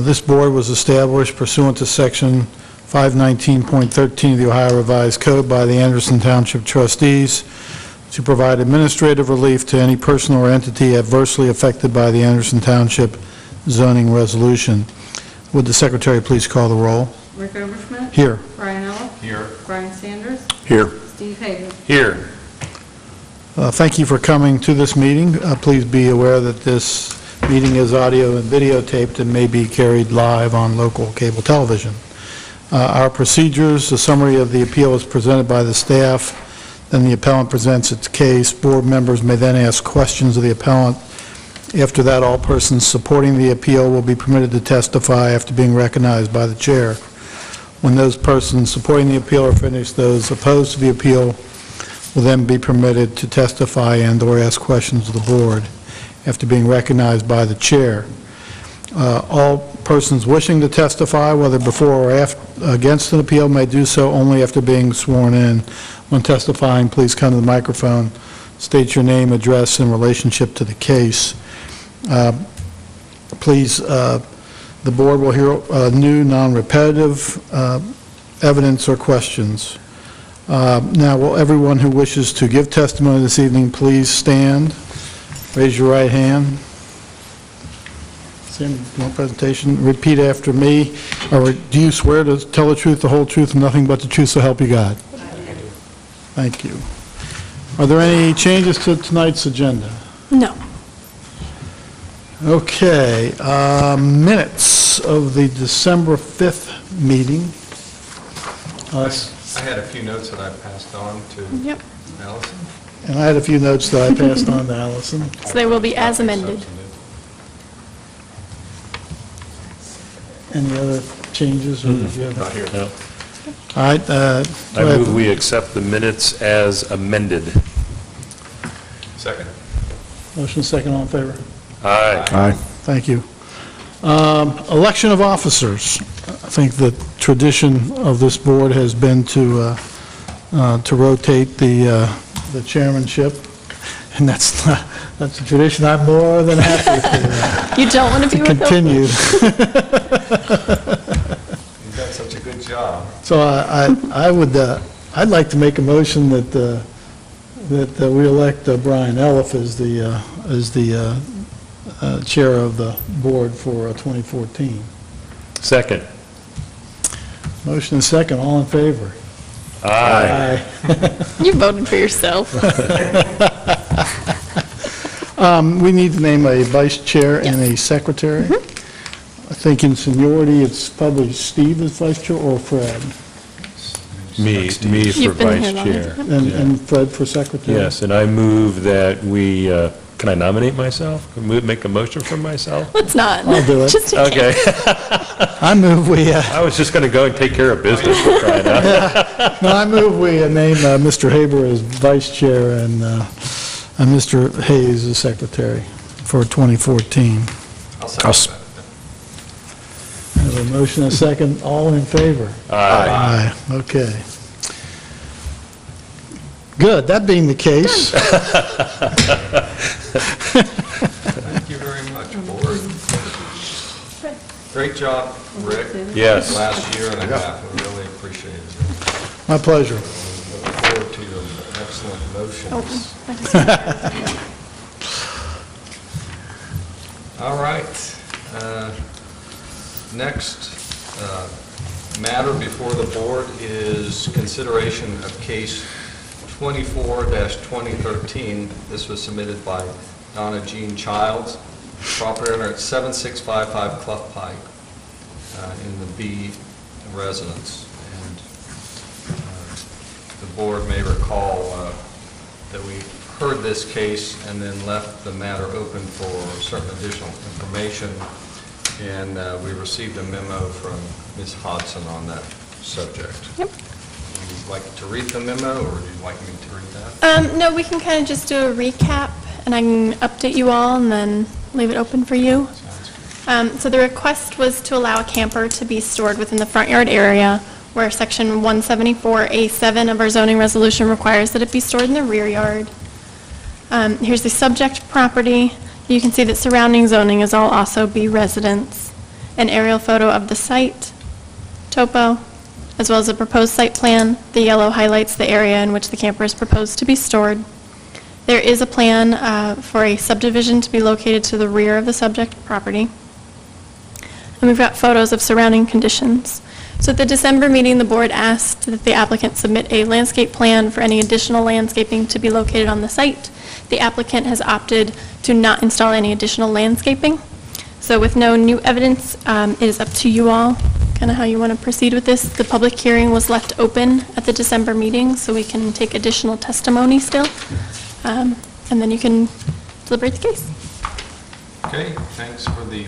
This board was established pursuant to Section 519.13 of the Ohio Revised Code by the Anderson Township trustees to provide administrative relief to any person or entity adversely affected by the Anderson Township zoning resolution. Would the secretary please call the roll? Rick Overschmidt. Here. Brian Ella. Here. Brian Sanders. Here. Steve Hagan. Here. Thank you for coming to this meeting. Please be aware that this meeting is audio and videotaped and may be carried live on local cable television. Our procedures: a summary of the appeal is presented by the staff, then the appellant presents its case. Board members may then ask questions of the appellant. After that, all persons supporting the appeal will be permitted to testify after being recognized by the chair. When those persons supporting the appeal are finished, those opposed to the appeal will then be permitted to testify and/or ask questions of the board after being recognized by the chair. All persons wishing to testify, whether before or against an appeal, may do so only after being sworn in. When testifying, please come to the microphone, state your name, address, and relationship to the case. Please, the board will hear new, non-repetitive evidence or questions. Now, will everyone who wishes to give testimony this evening please stand? Raise your right hand. Same presentation. Repeat after me. Or do you swear to tell the truth, the whole truth, and nothing but the truth, so help you God? Thank you. Are there any changes to tonight's agenda? No. Okay. Minutes of the December 5th meeting. I had a few notes that I passed on to Allison. And I had a few notes that I passed on to Allison. So they will be as amended. Any other changes? Or did you have- Not here. No. All right. I move we accept the minutes as amended. Second. Motion second, all in favor? Aye. Thank you. Election of officers. I think the tradition of this board has been to rotate the chairmanship, and that's a tradition I'm more than happy to You don't want to be with them? continue. You've done such a good job. So I'd like to make a motion that we elect Brian Elliff as the chair of the board for 2014. Second. Motion and second, all in favor? Aye. You voted for yourself. We need to name a vice chair and a secretary. I think in seniority, it's probably Steve as vice chair or Fred, Me for You've been vice here long chair. enough. and Fred for secretary. Yes, and I move that we, can I nominate myself? Make a motion for myself? Let's not. I'll do it. Just in Okay. case. I move we, I was just going to go and take care of business for crying out. I move we name Mr. Haber as vice chair and Mr. Hayes as secretary for 2014. I'll second that. I have a motion and a second, all in favor? Aye. Aye, okay. Good, that being the case. Thank you very much, board. Great job, Rick. Yes. Last year and a half, we really appreciate it. My pleasure. Look forward to your excellent motions. All right. Next matter before the board is consideration of case 24-2013. This was submitted by Donna Jean Childs, property owner at 7655 Clough Pike in the B residence. And the board may recall that we heard this case and then left the matter open for certain additional information. And we received a memo from Ms. Hodson on that subject. Yep. Would you like to read the memo, or would you like me to read that? No, we can kind of just do a recap, and I can update you all and then leave it open for you. So the request was to allow a camper to be stored within the front yard area, where Section 174A7 of our zoning resolution requires that it be stored in the rear yard. Here's the subject property. You can see that surrounding zoning is all also B residence. an aerial photo of the site, topo, as well as a proposed site plan. The yellow highlights the area in which the camper is proposed to be stored. There is a plan for a subdivision to be located to the rear of the subject property. And we've got photos of surrounding conditions. So at the December meeting, the board asked that the applicant submit a landscape plan for any additional landscaping to be located on the site. The applicant has opted to not install any additional landscaping. So with no new evidence, it is up to you all, kind of how you want to proceed with this. The public hearing was left open at the December meeting, so we can take additional testimony still. And then you can deliberate the case. Okay, thanks for the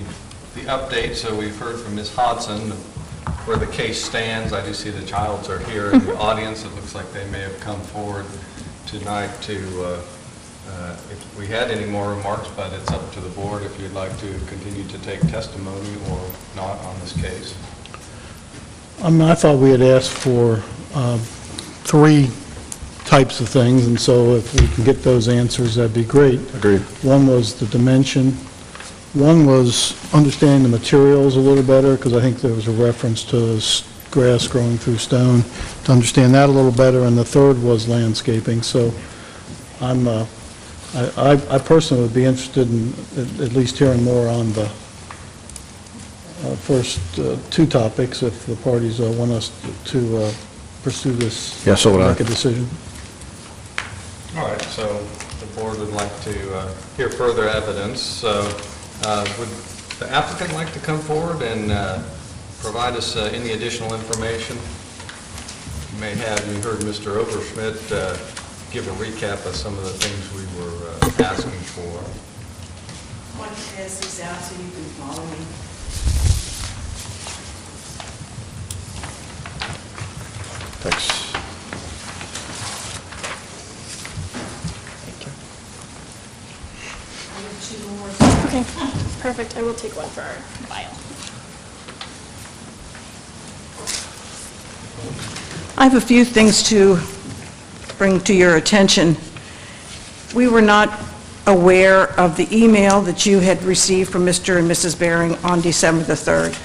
update. So we've heard from Ms. Hodson where the case stands. I do see the Childs are here in the audience. It looks like they may have come forward tonight to, if we had any more remarks, but it's up to the board if you'd like to continue to take testimony or not on this case. I thought we had asked for 3 types of things, and so if we can get those answers, that'd be great. Agreed. One was the dimension. One was understanding the materials a little better, because I think there was a reference to grass growing through stone, to understand that a little better. And the third was landscaping. So I personally would be interested in at least hearing more on the first 2 topics, if the parties want us to pursue this. Yeah, so would I. Make a decision. All right, so the board would like to hear further evidence. So would the applicant like to come forward and provide us any additional information? You may have, you heard Mr. Overschmidt give a recap of some of the things we were asking for. I want to pass this out so you can follow me. Thanks. I have 2 more. Okay, perfect. I will take one for our file. I have a few things to bring to your attention. We were not aware of the email that you had received from Mr. and Mrs. Bering on December the 3rd.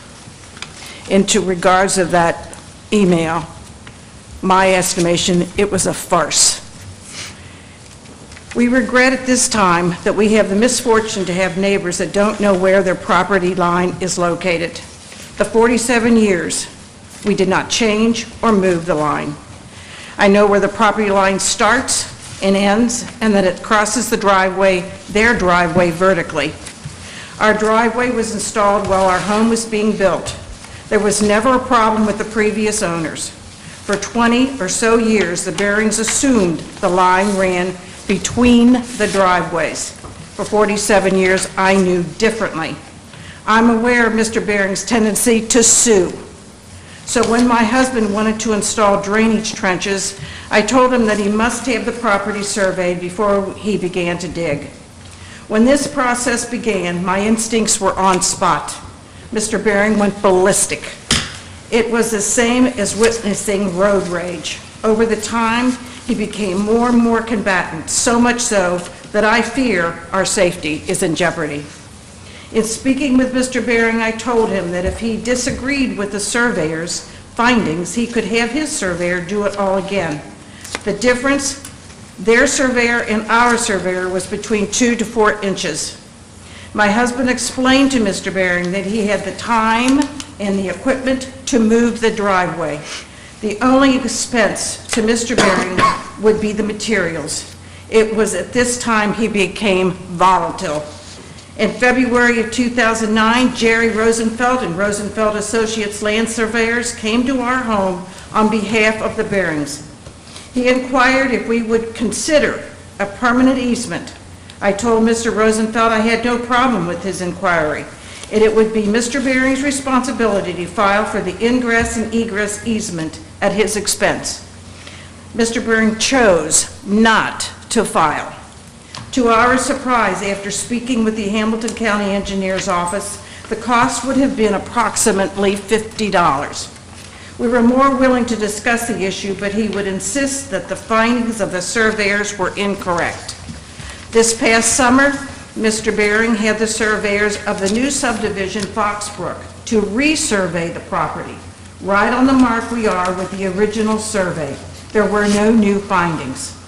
Into regards of that email, my estimation, it was a farce. We regret at this time that we have the misfortune to have neighbors that don't know where their property line is located. The 47 years, we did not change or move the line. I know where the property line starts and ends, and that it crosses the driveway, their driveway, vertically. Our driveway was installed while our home was being built. There was never a problem with the previous owners. For 20 or so years, the Berings assumed the line ran between the driveways. For 47 years, I knew differently. I'm aware of Mr. Bering's tendency to sue. So when my husband wanted to install drainage trenches, I told him that he must have the property surveyed before he began to dig. When this process began, my instincts were on spot. Mr. Bering went ballistic. It was the same as witnessing road rage. Over the time, he became more and more combatant, so much so that I fear our safety is in jeopardy. In speaking with Mr. Bering, I told him that if he disagreed with the surveyor's findings, he could have his surveyor do it all again. The difference, their surveyor and our surveyor, was between 2 to 4 inches. My husband explained to Mr. Bering that he had the time and the equipment to move the driveway. The only expense to Mr. Bering would be the materials. It was at this time he became volatile. In February of 2009, Jerry Rosenfeld and Rosenfeld Associates land surveyors came to our home on behalf of the Berings. He inquired if we would consider a permanent easement. I told Mr. Rosenfeld I had no problem with his inquiry, and it would be Mr. Bering's responsibility to file for the ingress and egress easement at his expense. Mr. Bering chose not to file. To our surprise, after speaking with the Hamilton County Engineer's Office, the cost would have been approximately $50. We were more willing to discuss the issue, but he would insist that the findings of the surveyors were incorrect. This past summer, Mr. Bering had the surveyors of the new subdivision, Foxbrook, to resurvey the property. Right on the mark we are with the original survey. There were no new findings.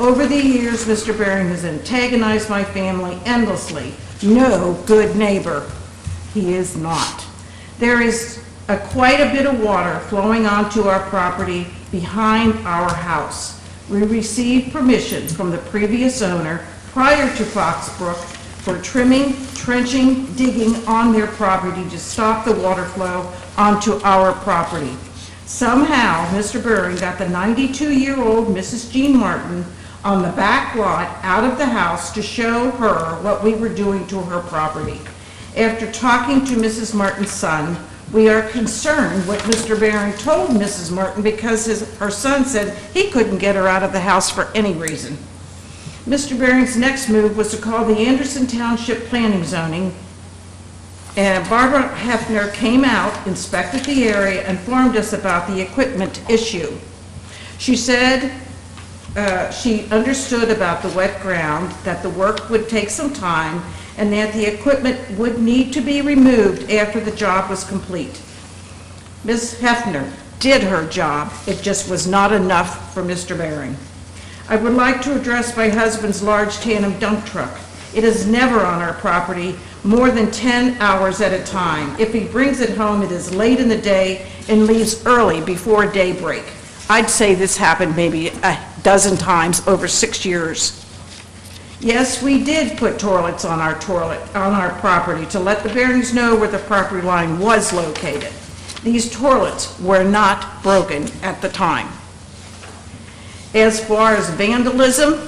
Over the years, Mr. Bering has antagonized my family endlessly. No good neighbor. He is not. There is quite a bit of water flowing onto our property behind our house. We received permission from the previous owner prior to Foxbrook for trimming, trenching, digging on their property to stop the water flow onto our property. Somehow, Mr. Bering got the 92-year-old Mrs. Jean Martin on the back lot out of the house to show her what we were doing to her property. After talking to Mrs. Martin's son, we are concerned what Mr. Bering told Mrs. Martin because her son said he couldn't get her out of the house for any reason. Mr. Bering's next move was to call the Anderson Township Planning Zoning, and Barbara Hefner came out, inspected the area, and informed us about the equipment issue. She said she understood about the wet ground, that the work would take some time, and that the equipment would need to be removed after the job was complete. Ms. Hefner did her job. It just was not enough for Mr. Bering. I would like to address my husband's large tandem dump truck. It is never on our property more than 10 hours at a time. If he brings it home, it is late in the day and leaves early before daybreak. I'd say this happened maybe a dozen times over 6 years. Yes, we did put toilets on our property to let the Berings know where the property line was located. These toilets were not broken at the time. As far as vandalism,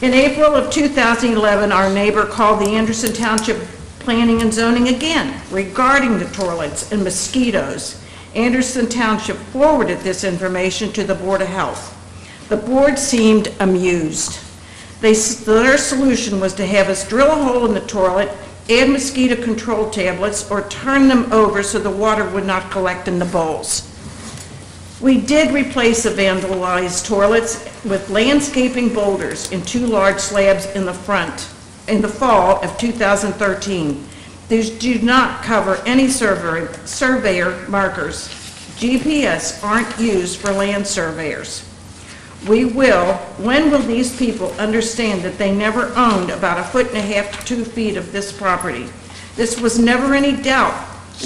in April of 2011, our neighbor called the Anderson Township Planning and Zoning again regarding the toilets and mosquitoes. Anderson Township forwarded this information to the Board of Health. The board seemed amused. Their solution was to have us drill a hole in the toilet, add mosquito control tablets, or turn them over so the water would not collect in the bowls. We did replace the vandalized toilets with landscaping boulders in 2 large slabs in the front in the fall of 2013. These do not cover any surveyor markers. GPS aren't used for land surveyors. When will these people understand that they never owned about 1.5 to 2 feet of this property? This was never any doubt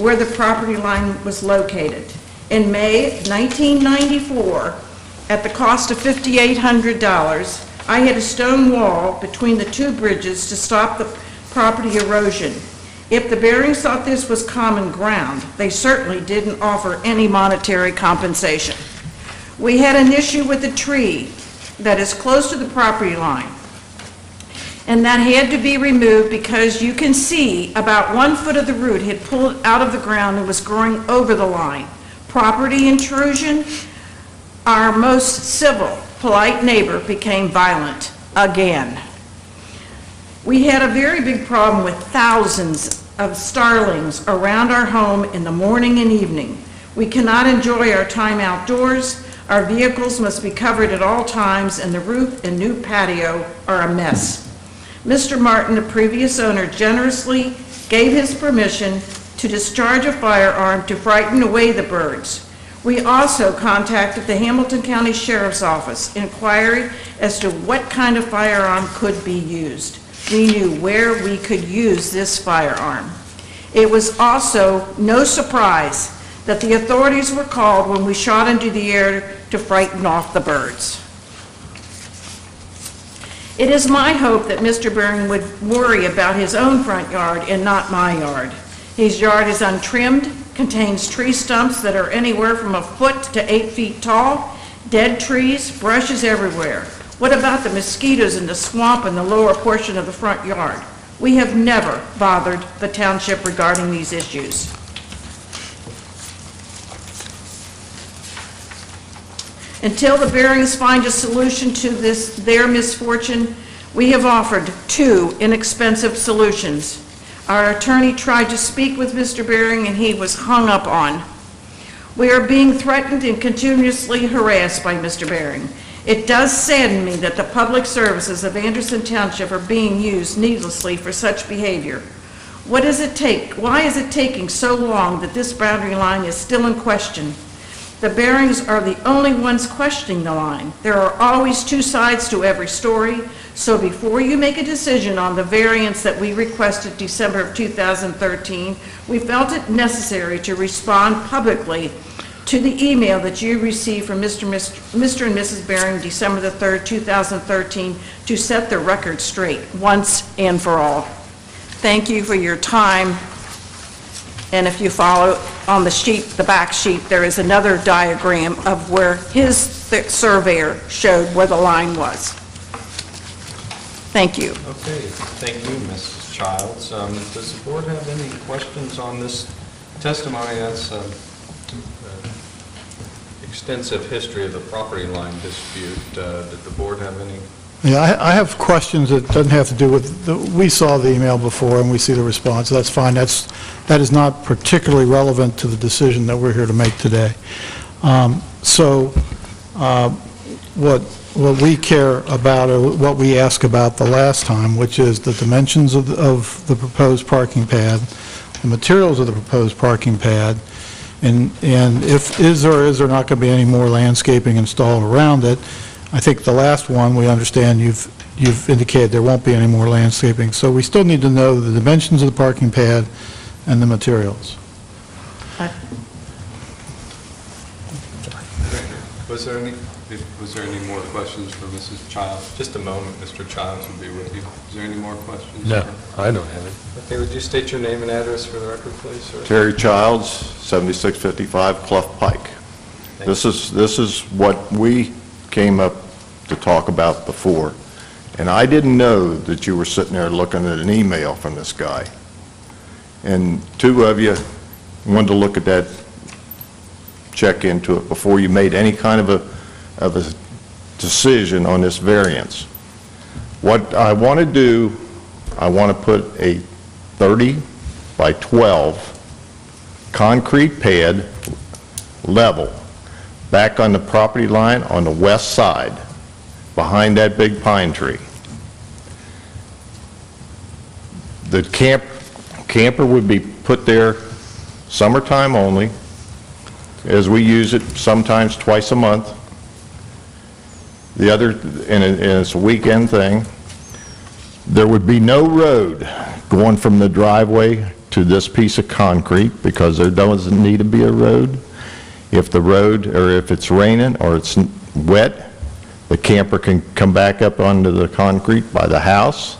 where the property line was located. In May 1994, at the cost of $5,800, I had a stone wall between the 2 bridges to stop the property erosion. If the Berings thought this was common ground, they certainly didn't offer any monetary compensation. We had an issue with a tree that is close to the property line, and that had to be removed because you can see about 1 foot of the root had pulled out of the ground and was growing over the line. Property intrusion. Our most civil, polite neighbor became violent again. We had a very big problem with thousands of starlings around our home in the morning and evening. We cannot enjoy our time outdoors. Our vehicles must be covered at all times, and the roof and new patio are a mess. Mr. Martin, the previous owner, generously gave his permission to discharge a firearm to frighten away the birds. We also contacted the Hamilton County Sheriff's Office, inquiring as to what kind of firearm could be used. We knew where we could use this firearm. It was also no surprise that the authorities were called when we shot into the air to frighten off the birds. It is my hope that Mr. Bering would worry about his own front yard and not my yard. His yard is untrimmed, contains tree stumps that are anywhere from 1 foot to 8 feet tall, dead trees, brushes everywhere. What about the mosquitoes in the swamp in the lower portion of the front yard? We have never bothered the township regarding these issues. Until the Berings find a solution to their misfortune, we have offered 2 inexpensive solutions. Our attorney tried to speak with Mr. Bering and he was hung up on. We are being threatened and continuously harassed by Mr. Bering. It does sadden me that the public services of Anderson Township are being used needlessly for such behavior. What does it take? Why is it taking so long that this boundary line is still in question? The Barings are the only ones questioning the line. There are always two sides to every story, so before you make a decision on the variance that we requested December of 2013, we felt it necessary to respond publicly to the email that you received from Mr. and Mrs. Baring December the 3rd, 2013, to set the record straight once and for all. Thank you for your time. And if you follow on the sheet, the back sheet, there is another diagram of where his surveyor showed where the line was. Thank you. Okay, thank you, Mrs. Childs. Does the board have any questions on this testimony? That's extensive history of the property line dispute. Did the board have any? Yeah, I have questions that doesn't have to do with, we saw the email before and we see the response. That's fine. That is not particularly relevant to the decision that we're here to make today. What we care about, or what we asked about the last time, which is the dimensions of the proposed parking pad, the materials of the proposed parking pad, and if is or is there not going to be any more landscaping installed around it. I think the last one, we understand you've indicated there won't be any more landscaping, so we still need to know the dimensions of the parking pad and the materials. Was there any more questions for Mrs. Childs? Just a moment, Mr. Childs will be with you. Is there any more questions? No, I don't have it. Okay, would you state your name and address for the record, please, sir? Terry Childs, 7655 Clough Pike. This is what we came up to talk about before, and I didn't know that you were sitting there looking at an email from this guy. And two of you wanted to look at that, check into it before you made any kind of a decision on this variance. What I want to do, I want to put a 30 by 12 concrete pad level back on the property line on the west side behind that big pine tree. The camper would be put there summertime only, as we use it sometimes twice a month. The other, and it's a weekend thing. There would be no road going from the driveway to this piece of concrete because there doesn't need to be a road. If the road, or if it's raining or it's wet, the camper can come back up onto the concrete by the house.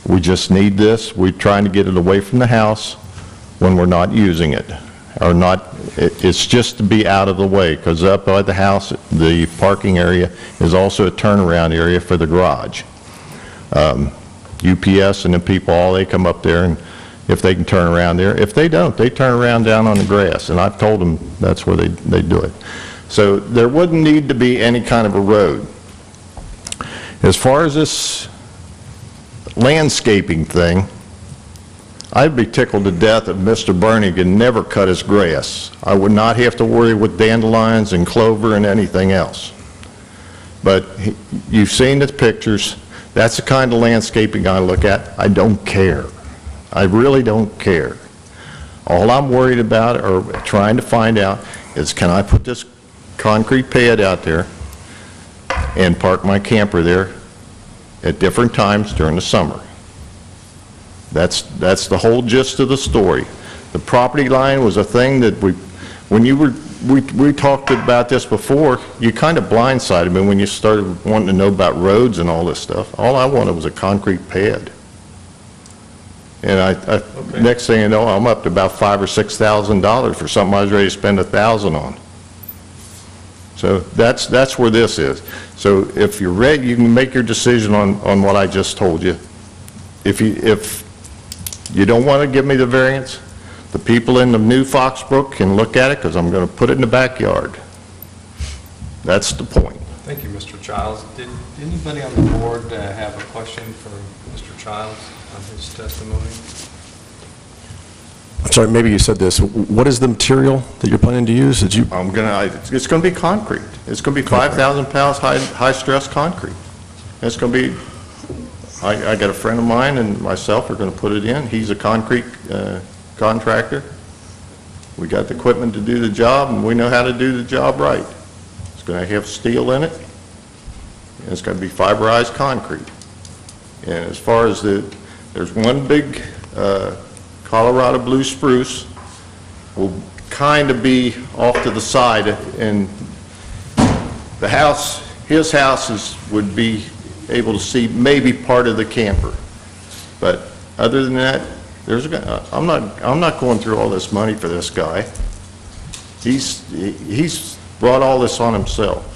We just need this. We're trying to get it away from the house when we're not using it. Or not, it's just to be out of the way, because up by the house, the parking area is also a turnaround area for the garage. UPS and the people, all they come up there, and if they can turn around there. If they don't, they turn around down on the grass, and I've told them that's where they do it. So there wouldn't need to be any kind of a road. As far as this landscaping thing, I'd be tickled to death if Mr. Bernigan never cut his grass. I would not have to worry with dandelions and clover and anything else. But you've seen the pictures. That's the kind of landscaping I look at. I don't care. I really don't care. All I'm worried about, or trying to find out, is can I put this concrete pad out there and park my camper there at different times during the summer. That's the whole gist of the story. The property line was a thing that we talked about this before, you kind of blindsided me when you started wanting to know about roads and all this stuff. All I wanted was a concrete pad. And Okay. Next thing you know, I'm up to about $5,000 or $6,000 for something I was ready to spend $1,000 on. So that's where this is. So if you're ready, you can make your decision on what I just told you. If you don't want to give me the variance, the people in the new Foxbrook can look at it, because I'm going to put it in the backyard. That's the point. Thank you, Mr. Childs. Did anybody on the board have a question for Mr. Childs on his testimony? I'm sorry, maybe you said this. What is the material that you're planning to use? Did you? It's going to be concrete. It's going to be 5,000 pounds high-stress concrete. It's going to be I got a friend of mine and myself are going to put it in. He's a concrete contractor. We got the equipment to do the job, and we know how to do the job right. It's going to have steel in it, and it's going to be fiberized concrete. And as far as there's one big Colorado blue spruce will kind of be off to the side, and the house, his house would be able to see maybe part of the camper. But other than that, I'm not going through all this money for this guy. He's brought all this on himself.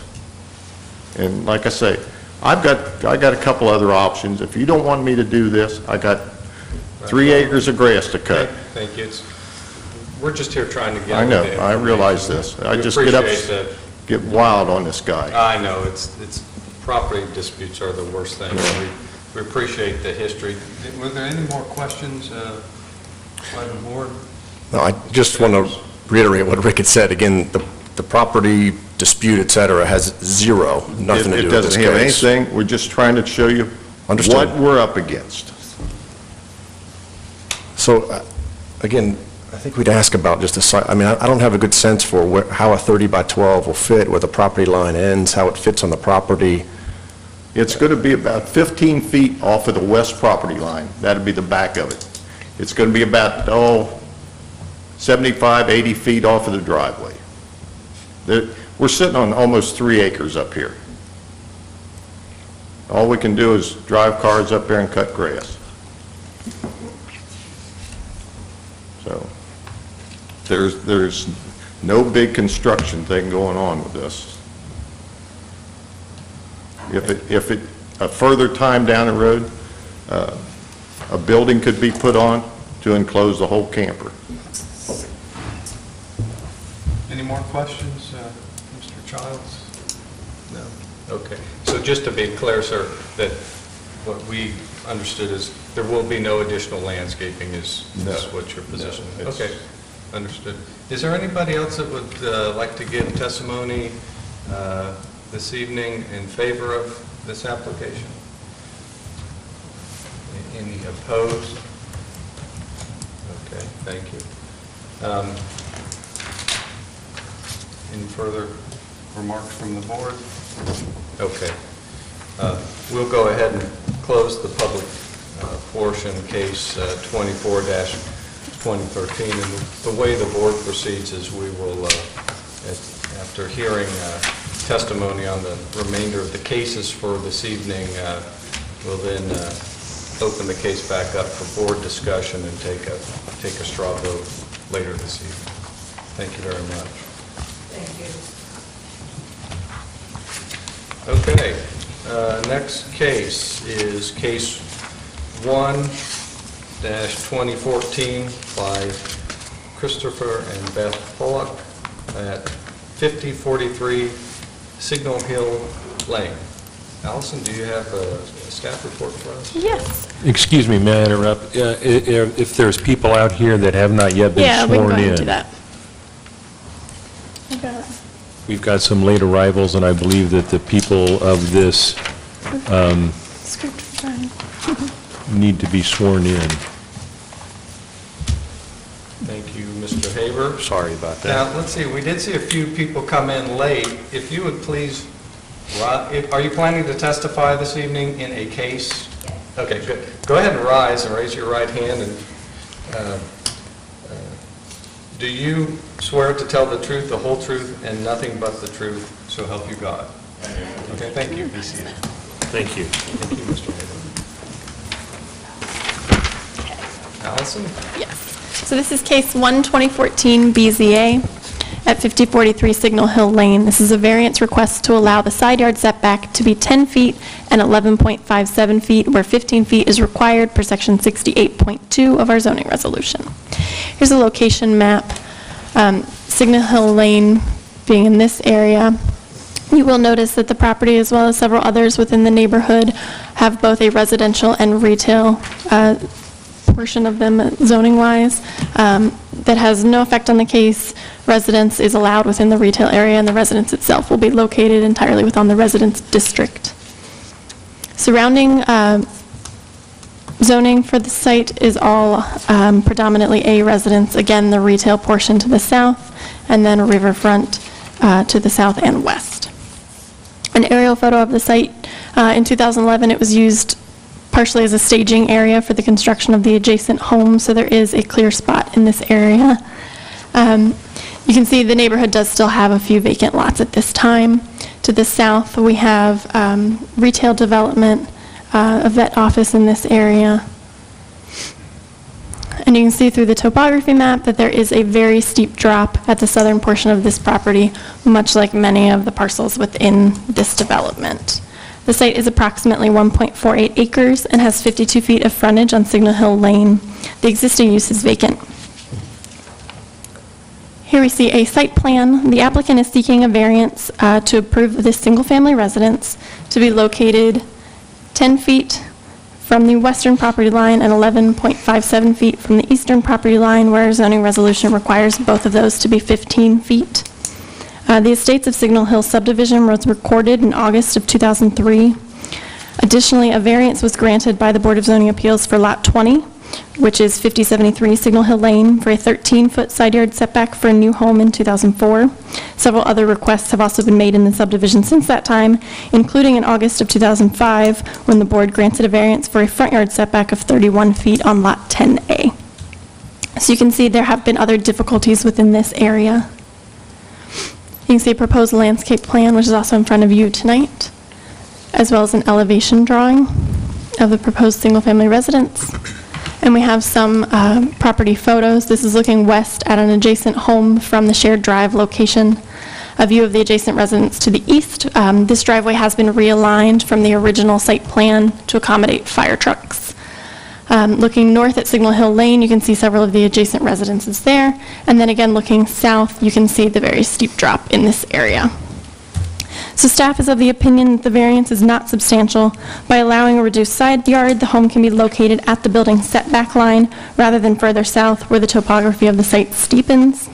And like I say, I got a couple other options. If you don't want me to do this, I got 3 acres of grass to cut. Thank you. We're just here trying to get... I know, the I realize information. this. I We just appreciate that. get wild on this guy. I know, it's property disputes are the worst thing. We appreciate the history. Were there any more questions by the board? No, I just want to reiterate what Rick had said. Again, the property dispute, et cetera, has zero, nothing to do with this case. It doesn't have anything. We're just trying to show you Understood. what we're up against. So, again, I think we'd ask about just a site, I mean, I don't have a good sense for how a 30 by 12 will fit, where the property line ends, how it fits on the property. It's going to be about 15 feet off of the west property line. That'll be the back of it. It's going to be about, 75, 80 feet off of the driveway. We're sitting on almost 3 acres up here. All we can do is drive cars up there and cut grass. So, there's no big construction thing going on with this. If it, a further time down the road, a building could be put on to enclose the whole camper. Any more questions, Mr. Childs? No? Okay. So just to be clear, sir, that what we understood is there will be no additional landscaping is what your position is? Okay, understood. Is there anybody else that would like to give testimony this evening in favor of this application? Any opposed? Okay, thank you. Any further remarks from the board? Okay. We'll go ahead and close the public portion, case 24-2013. And the way the board proceeds is we will, after hearing testimony on the remainder of the cases for this evening, we'll then open the case back up for board discussion and take a straw vote later this evening. Thank you very much. Thank Okay, you. next case is case 1-2014 by Christopher and Beth Pollock at 5043 Signal Hill Lane. Allison, do you have a staff report for us? Yes. Excuse me, may I interrupt? If there's people out here that have not yet been Yeah, we can sworn go ahead and do in, that. Okay. we've got some late arrivals, and I believe that the people of this Script for Brian. need to be sworn in. Thank you, Mr. Haber. Sorry about that. Now, let's see, we did see a few people come in late. If you would please, are you planning to testify this evening in a case? Okay, good. Go ahead and rise and raise your right hand. And do you swear to tell the truth, the whole truth, and nothing but the truth, so help you God? Okay, thank you. Be seated. Thank you. Thank you, Mr. Haber. Allison? Yes. So this is case 1-2014 BZA at 5043 Signal Hill Lane. This is a variance request to allow the side yard setback to be 10 feet and 11.57 feet, where 15 feet is required per section 68.2 of our zoning resolution. Here's a location map. Signal Hill Lane being in this area. You will notice that the property, as well as several others within the neighborhood, have both a residential and retail portion of them zoning-wise. That has no effect on the case. Residence is allowed within the retail area, and the residence itself will be located entirely within the residence district. Surrounding Zoning for the site is all predominantly A residence, again, the retail portion to the south, and then a riverfront to the south and west. An aerial photo of the site, in 2011, it was used partially as a staging area for the construction of the adjacent home, so there is a clear spot in this area. You can see the neighborhood does still have a few vacant lots at this time. To the south, we have retail development, a vet office in this area. And you can see through the topography map that there is a very steep drop at the southern portion of this property, much like many of the parcels within this development. The site is approximately 1.48 acres and has 52 feet of frontage on Signal Hill Lane. The existing use is vacant. Here we see a site plan. The applicant is seeking a variance to approve this single-family residence to be located 10 feet from the western property line and 11.57 feet from the eastern property line, where zoning resolution requires both of those to be 15 feet. The Estates of Signal Hill subdivision was recorded in August of 2003. Additionally, a variance was granted by the Board of Zoning Appeals for Lot 20, which is 5073 Signal Hill Lane, for a 13-foot side yard setback for a new home in 2004. Several other requests have also been made in the subdivision since that time, including in August of 2005, when the board granted a variance for a front yard setback of 31 feet on Lot 10A. So you can see there have been other difficulties within this area. You can see a proposed landscape plan, which is also in front of you tonight, as well as an elevation drawing of the proposed single-family residence. And we have some property photos. This is looking west at an adjacent home from the shared drive location. A view of the adjacent residence to the east. This driveway has been realigned from the original site plan to accommodate fire trucks. Looking north at Signal Hill Lane, you can see several of the adjacent residences there. And then again, looking south, you can see the very steep drop in this area. So staff is of the opinion that the variance is not substantial. By allowing a reduced side yard, the home can be located at the building setback line rather than further south where the topography of the site steepens.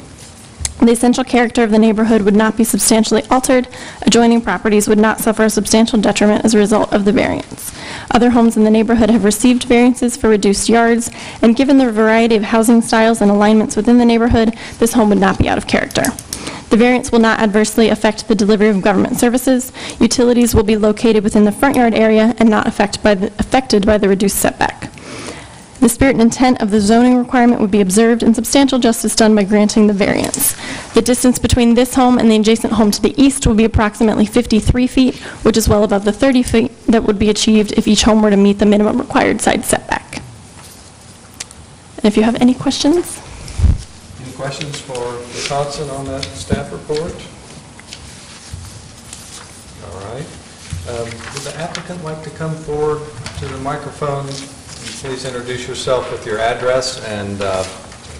The essential character of the neighborhood would not be substantially altered. Adjoining properties would not suffer a substantial detriment as a result of the variance. Other homes in the neighborhood have received variances for reduced yards, and given the variety of housing styles and alignments within the neighborhood, this home would not be out of character. The variance will not adversely affect the delivery of government services. Utilities will be located within the front yard area and not affected by the reduced setback. The spirit and intent of the zoning requirement would be observed and substantial justice done by granting the variance. The distance between this home and the adjacent home to the east will be approximately 53 feet, which is well above the 30 feet that would be achieved if each home were to meet the minimum required side setback. And if you have any questions? Any questions for Ms. Hodson on that staff report? All right. Would the applicant like to come forward to the microphone? Please introduce yourself with your address and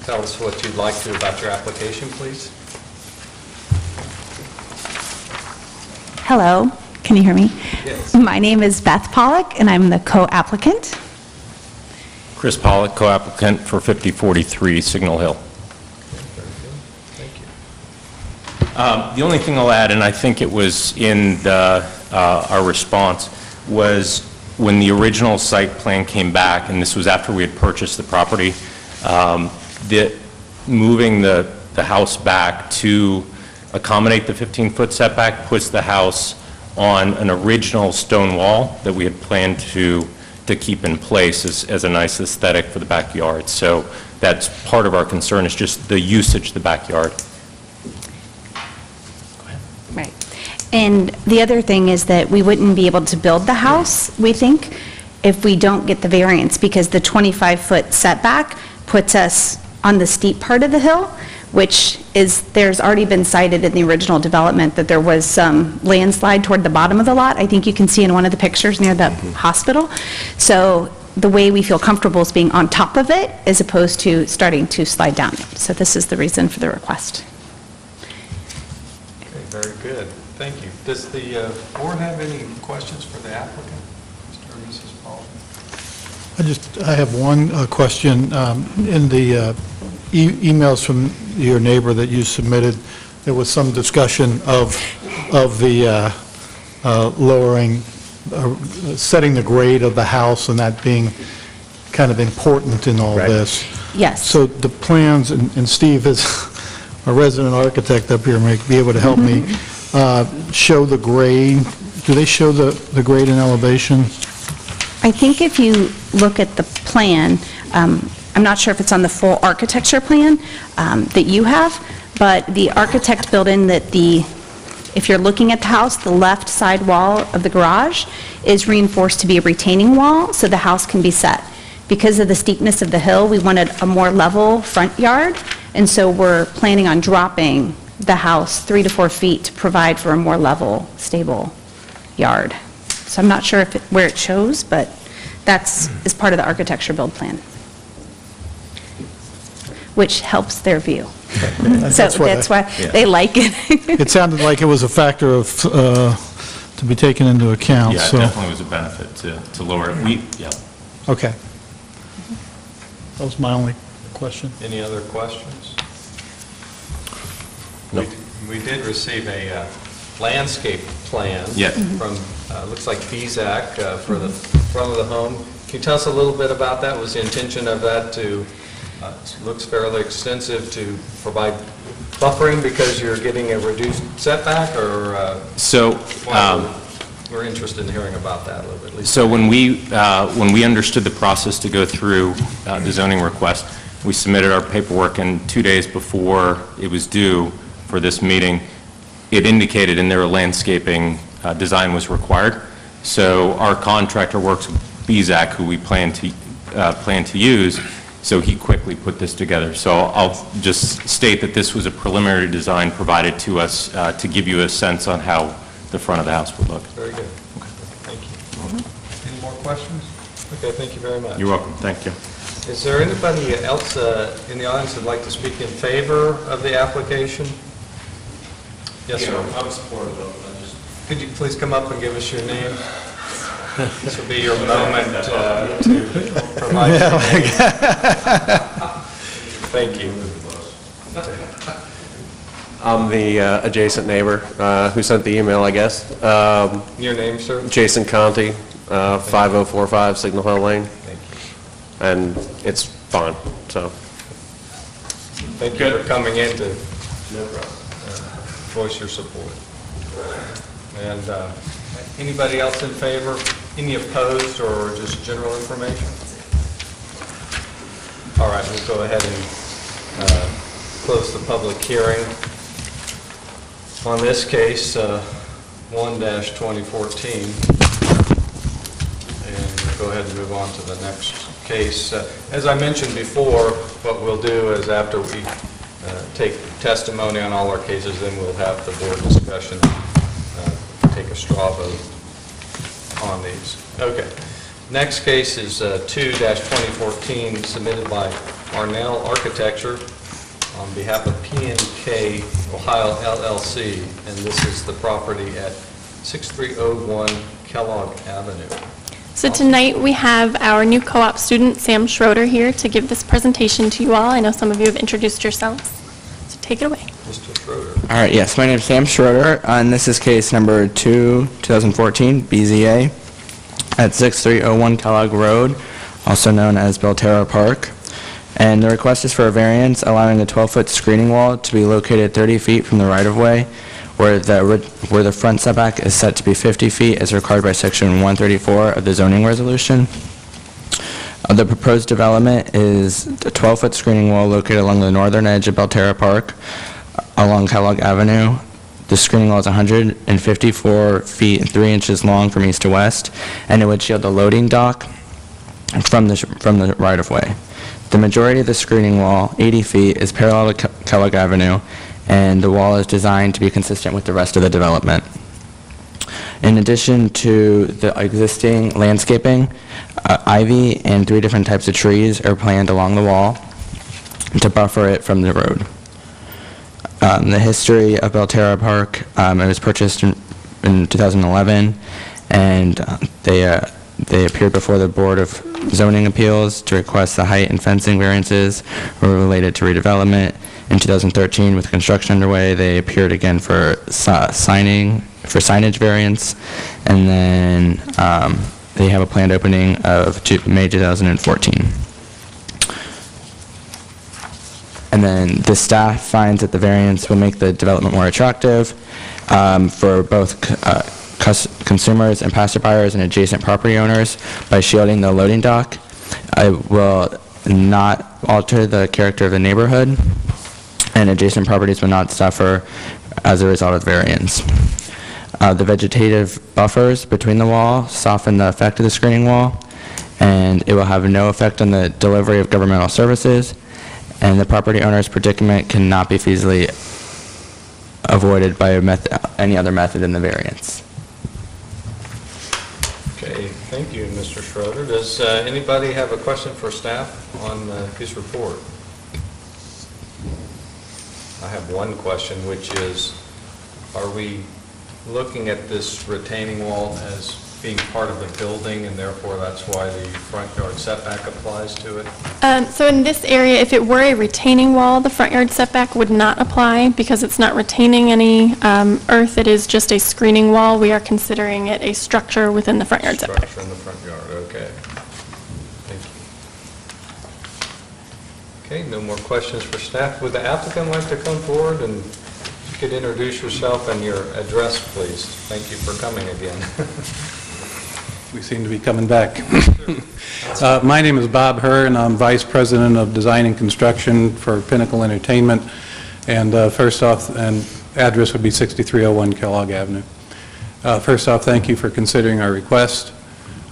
tell us what you'd like to about your application, please. Hello, can you hear me? Yes. My name is Beth Pollock, and I'm the co-applicant. Chris Pollock, co-applicant for 5043 Signal Hill. Thank you. The only thing I'll add, and I think it was in our response, was when the original site plan came back, and this was after we had purchased the property, moving the house back to accommodate the 15-foot setback puts the house on an original stone wall that we had planned to keep in place as a nice aesthetic for the backyard. So that's part of our concern, is just the usage of the backyard. Right. And the other thing is that we wouldn't be able to build the house, we think, if we don't get the variance, because the 25-foot setback puts us on the steep part of the hill, which is, there's already been cited in the original development that there was some landslide toward the bottom of the lot. I think you can see in one of the pictures near the hospital. So the way we feel comfortable is being on top of it as opposed to starting to slide down. So this is the reason for the request. Okay, very good. Thank you. Does the board have any questions for the applicant, Mr. or Mrs. Paul? I have one question. In the emails from your neighbor that you submitted, there was some discussion of the lowering, setting the grade of the house, and that being kind of important in all Right. this. Yes. So the plans, and Steve is a resident architect up here, may be able to help me, show the grade. Do they show the grade and elevation? I think if you look at the plan, I'm not sure if it's on the full architecture plan that you have, but the architect built in that if you're looking at the house, the left side wall of the garage is reinforced to be a retaining wall, so the house can be set. Because of the steepness of the hill, we wanted a more level front yard, and so we're planning on dropping the house 3 to 4 feet to provide for a more level, stable yard. So I'm not sure where it shows, but is part of the architecture build plan, which helps their view. So that's why they like it. It sounded like it was a factor of, to be taken into account, Yeah, it so. definitely was a benefit to lower it. Yeah. Okay. That was my only question. Any other questions? We did receive a landscape plan Yeah. from, looks like BZAC for the front of the home. Can you tell us a little bit about that? Was the intention of that to, looks fairly extensive, to provide buffering because you're getting a reduced setback, or? So, We're interested in hearing about that a little bit. at least. So when we understood the process to go through the zoning request, we submitted our paperwork, and 2 days before it was due for this meeting, it indicated in there a landscaping design was required. So our contractor works with BZAC, who we plan to use, so he quickly put this together. So I'll just state that this was a preliminary design provided to us to give you a sense on how the front of the house would look. Very good. Thank you. Any more questions? Okay, thank you very much. You're welcome. Thank you. Is there anybody else in the audience that'd like to speak in favor of the application? Yes, sir. I'm supportive of it. Could you please come up and give us your name? This will be your moment to provide your name. Thank you. I'm the adjacent neighbor who sent the email, I guess. Your name, sir? Jason Conti, 5045 Signal Hill Lane, Thank you. and it's fine, so. Thank you for coming in to voice your support. And anybody else in favor? Any opposed or just general information? All right, we'll go ahead and close the public hearing. On this case, 1-2014, and we'll go ahead and move on to the next case. As I mentioned before, what we'll do is after we take testimony on all our cases, then we'll have the board discussion, take a straw vote on these. Okay. Next case is 2-2014, submitted by Arnell Architecture on behalf of P&K Ohio LLC, and this is the property at 6301 Kellogg Avenue. So tonight, we have our new co-op student, Sam Schroeder, here to give this presentation to you all. I know some of you have introduced yourselves, so take it away. Mr. Schroeder. All right, yes, my name is Sam Schroeder, and this is case number 2014, BZA, at 6301 Kellogg Road, also known as Belterra Park. And the request is for a variance allowing a 12-foot screening wall to be located 30 feet from the right-of-way, where the front setback is set to be 50 feet as required by Section 134 of the zoning resolution. The proposed development is a 12-foot screening wall located along the northern edge of Belterra Park, along Kellogg Avenue. The screening wall is 154 feet and 3 inches long from east to west, and it would shield the loading dock from the right-of-way. The majority of the screening wall, 80 feet, is parallel to Kellogg Avenue, and the wall is designed to be consistent with the rest of the development. In addition to the existing landscaping, ivy and 3 different types of trees are planted along the wall to buffer it from the road. The history of Belterra Park, it was purchased in 2011, and they appeared before the Board of Zoning Appeals to request the height and fencing variances related to redevelopment. In 2013, with construction underway, they appeared again for signage variance, and then they have a planned opening of May 2014. And then the staff finds that the variance will make the development more attractive for both consumers and passerbyers and adjacent property owners by shielding the loading dock. It will not alter the character of the neighborhood, and adjacent properties will not suffer as a result of the variance. The vegetative buffers between the wall soften the effect of the screening wall, and it will have no effect on the delivery of governmental services, and the property owner's predicament cannot be feasibly avoided by any other method in the variance. Okay, thank you, Mr. Schroeder. Does anybody have a question for staff on his report? I have one question, which is, are we looking at this retaining wall as being part of the building, and therefore that's why the front yard setback applies to it? So in this area, if it were a retaining wall, the front yard setback would not apply because it's not retaining any earth. It is just a screening wall. We are considering it a structure within the front yard setback. Structure in the front yard, okay. Thank you. Okay, no more questions for staff. Would the applicant like to come forward, and if you could introduce yourself and your address, please? Thank you for coming again. We seem to be coming back. My name is Bob Herr, and I'm Vice President of Design and Construction for Pinnacle Entertainment. And first off, and address would be 6301 Kellogg Avenue. First off, thank you for considering our request.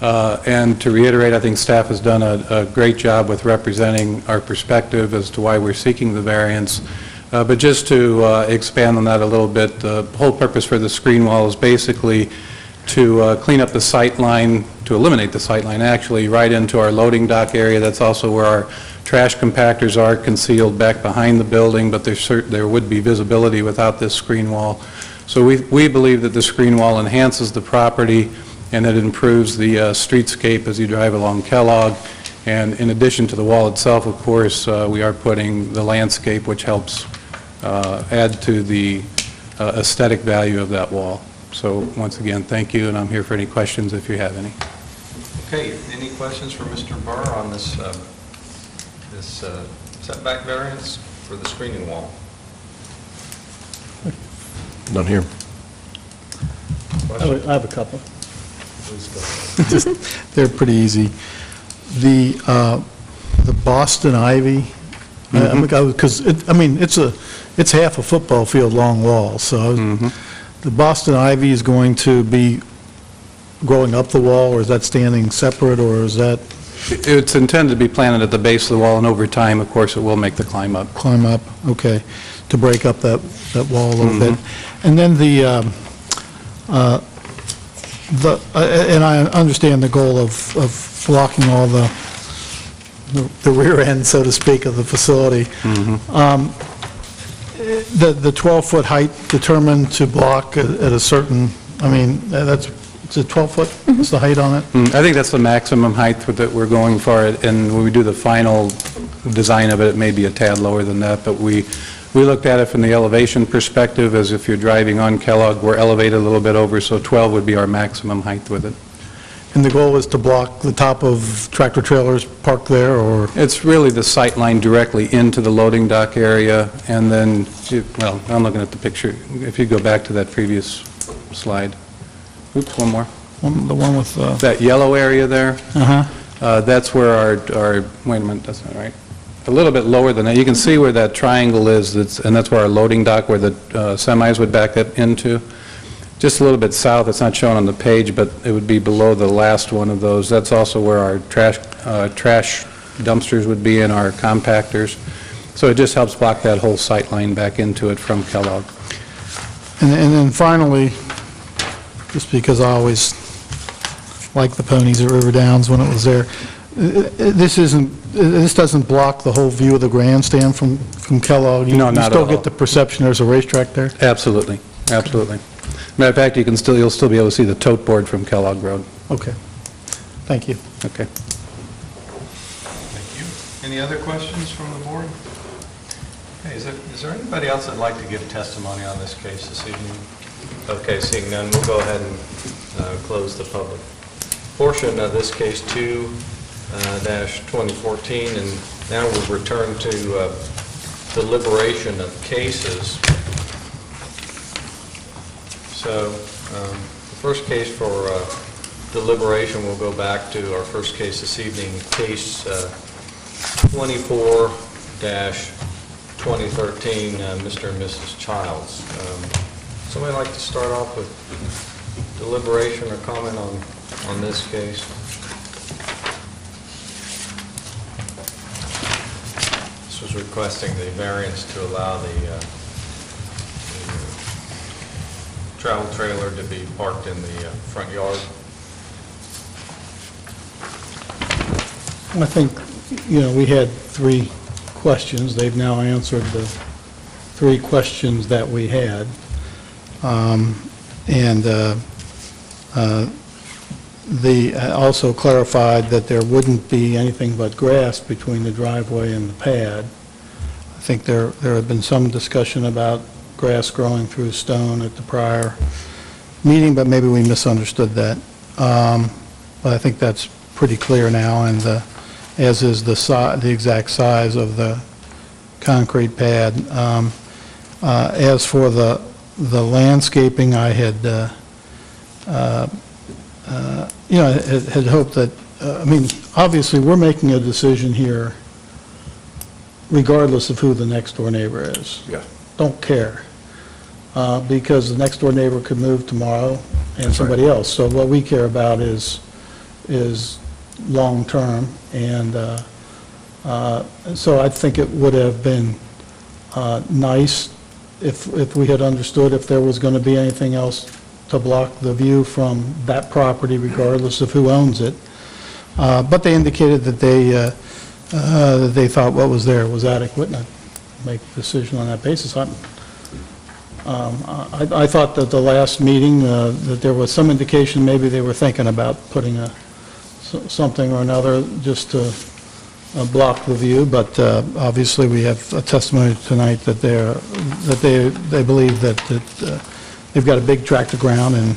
And to reiterate, I think staff has done a great job with representing our perspective as to why we're seeking the variance. But just to expand on that a little bit, the whole purpose for the screen wall is basically to clean up the sight line, to eliminate the sight line actually, right into our loading dock area. That's also where our trash compactors are concealed back behind the building, but there would be visibility without this screen wall. So we believe that the screen wall enhances the property and that it improves the streetscape as you drive along Kellogg. And in addition to the wall itself, of course, we are putting the landscape, which helps add to the aesthetic value of that wall. So once again, thank you, and I'm here for any questions if you have any. Okay, any questions for Mr. Burr on this setback variance for the screening wall? None here. I have a couple. Please go ahead. They're pretty easy. The Boston ivy, because, it's half a football field long wall, so the Boston ivy is going to be growing up the wall, or is that standing separate, or is that? It's intended to be planted at the base of the wall, and over time, of course, it will make the climb up. Climb up, okay, to break up that wall a little bit. And then and I understand the goal of blocking all the rear end, so to speak, of the facility. The 12-foot height determined to block at a certain, it's a 12-foot, what's the height on it? I think that's the maximum height that we're going for, and when we do the final design of it, it may be a tad lower than that, but we looked at it from the elevation perspective, as if you're driving on Kellogg, we're elevated a little bit over, so 12 would be our maximum height with it. And the goal is to block the top of tractor trailers parked there, or? It's really the sight line directly into the loading dock area, and then, well, I'm looking at the picture. If you go back to that previous slide. Oops, one more. The one with... That yellow area there? That's where our, wait a minute, that's not right. A little bit lower than that. You can see where that triangle is, and that's where our loading dock, where the semis would back up into. Just a little bit south, it's not shown on the page, but it would be below the last one of those. That's also where our trash dumpsters would be and our compactors. So it just helps block that whole sight line back into it from Kellogg. And then finally, just because I always liked the ponies at River Downs when it was there, this doesn't block the whole view of the grandstand from Kellogg? No, not at all. You still get the perception there's a racetrack there? Absolutely, absolutely. Matter of fact, you'll still be able to see the tote board from Kellogg Road. Okay. Thank you. Okay. Thank you. Any other questions from the board? Okay, is there anybody else that'd like to give testimony on this case this evening? Okay, seeing none, we'll go ahead and close the public portion of this case 2-2014, and now we'll return to deliberation of cases. So the first case for deliberation, we'll go back to our first case this evening, case 24-2013, Mr. and Mrs. Childs. Somebody like to start off with deliberation or comment on this case? This was requesting the variance to allow the travel trailer to be parked in the front yard. I think, we had 3 questions. They've now answered the 3 questions that we had. They also clarified that there wouldn't be anything but grass between the driveway and the pad. I think there had been some discussion about grass growing through stone at the prior meeting, but maybe we misunderstood that. But I think that's pretty clear now, and as is the exact size of the concrete pad. As for the landscaping, I had had hoped that, obviously, we're making a decision here regardless of who the next door neighbor is. Yeah. Don't care, because the next door neighbor could move tomorrow and somebody else. So what we care about is long-term, and so I think it would have been nice if we had understood if there was going to be anything else to block the view from that property, regardless of who owns it. But they indicated that they thought what was there was adequate, and I'd make a decision on that basis. I thought that the last meeting, that there was some indication maybe they were thinking about putting something or another just to block the view, but obviously we have a testimony tonight that they believe that they've got a big tract of ground, and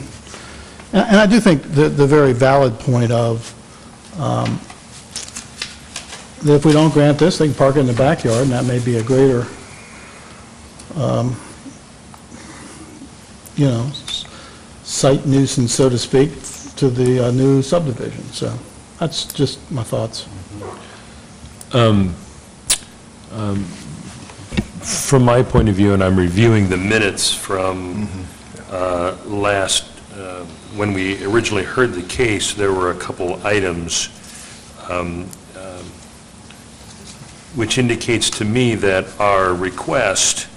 I do think the very valid point of that if we don't grant this, they can park it in the backyard, and that may be a greater site nuisance, so to speak, to the new subdivision. So that's just my thoughts. From my point of view, and I'm reviewing the minutes from when we originally heard the case, there were a couple items which indicates to me that our request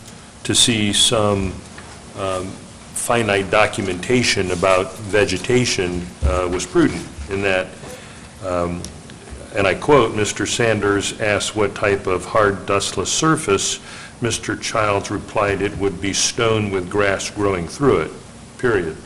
to see some finite documentation about vegetation was prudent, in that, and I quote, Mr. Sanders asked what type of hard dustless surface. Mr. Childs replied it would be stone with grass growing through it, period.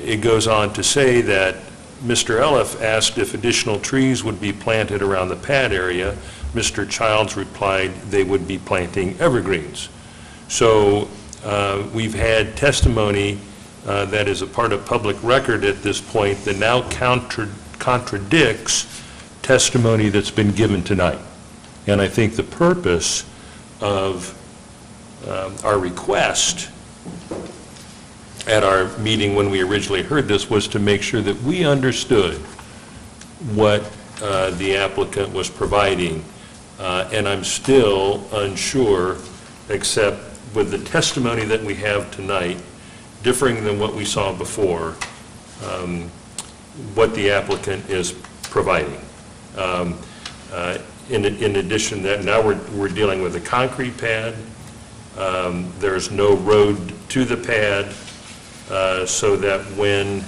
It goes on to say that Mr. Eliff asked if additional trees would be planted around the pad area. Mr. Childs replied they would be planting evergreens. So we've had testimony that is a part of public record at this point that now contradicts testimony that's been given tonight. And I think the purpose of our request at our meeting when we originally heard this was to make sure that we understood what the applicant was providing. And I'm still unsure, except with the testimony that we have tonight, differing than what we saw before, what the applicant is providing. In addition to that, now we're dealing with a concrete pad. There's no road to the pad, so that when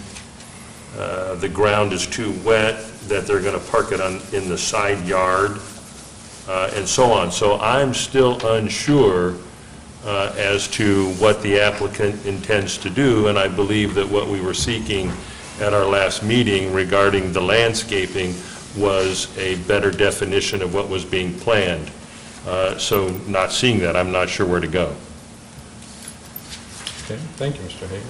the ground is too wet, that they're going to park it in the side yard, and so on. So I'm still unsure as to what the applicant intends to do, and I believe that what we were seeking at our last meeting regarding the landscaping was a better definition of what was being planned. So not seeing that, I'm not sure where to go. Okay, thank you, Mr. Hager.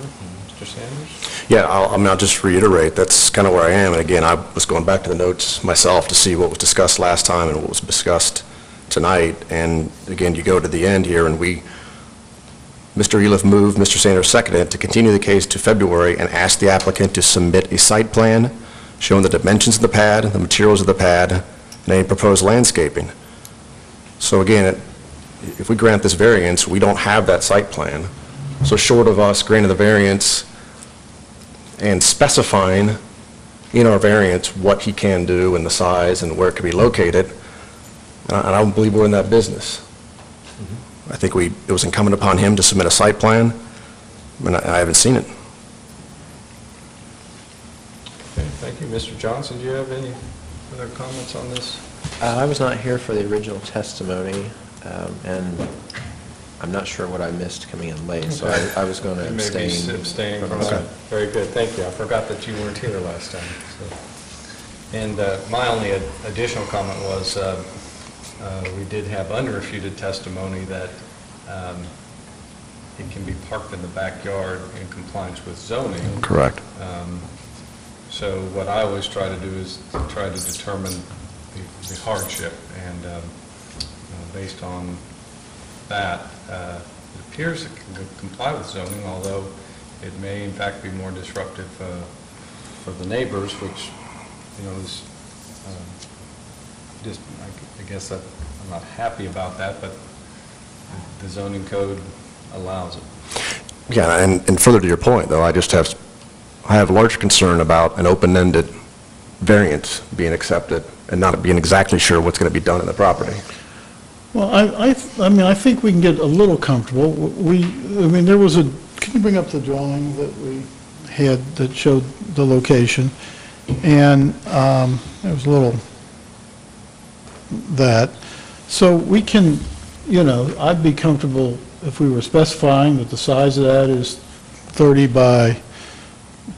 Mr. Sanders? Yeah, I'll just reiterate, that's kind of where I am. And again, I was going back to the notes myself to see what was discussed last time and what was discussed tonight. And again, you go to the end here, and Mr. Eliff moved, Mr. Sanders seconded, to continue the case to February and ask the applicant to submit a site plan showing the dimensions of the pad, the materials of the pad, and any proposed landscaping. So again, if we grant this variance, we don't have that site plan. So short of us granting the variance and specifying in our variance what he can do and the size and where it could be located, and I don't believe we're in that business. I think it was incumbent upon him to submit a site plan, and I haven't seen it. Okay, thank you. Mr. Johnson, do you have any other comments on this? I was not here for the original testimony, and I'm not sure what I missed coming in late, so I was going to abstain. Maybe abstain from that. Very good, thank you. I forgot that you weren't here last time. So. And my only additional comment was we did have unrefuted testimony that it can be parked in the backyard in compliance with zoning. Correct. So what I always try to do is try to determine the hardship, and based on that, it appears it can comply with zoning, although it may in fact be more disruptive for the neighbors, which, is just, I guess that I'm not happy about that, but the zoning code allows it. Yeah, and further to your point, though, I have large concern about an open-ended variance being accepted and not being exactly sure what's going to be done in the property. Well, I mean, I think we can get a little comfortable. There was can you bring up the drawing that we had that showed the location? And there was a little that. So we can, I'd be comfortable if we were specifying that the size of that is 30 by,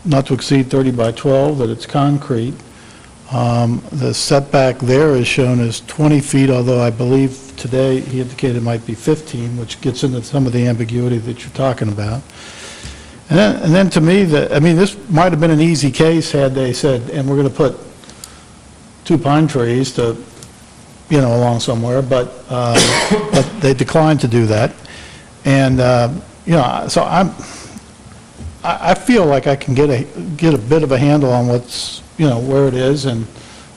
not to exceed 30 by 12, that it's concrete. The setback there is shown as 20 feet, although I believe today he indicated it might be 15, which gets into some of the ambiguity that you're talking about. And then to me, this might have been an easy case had they said, and we're going to put 2 pine trees to, along somewhere, but they declined to do that. And, so I feel like I can get a bit of a handle on what's, where it is and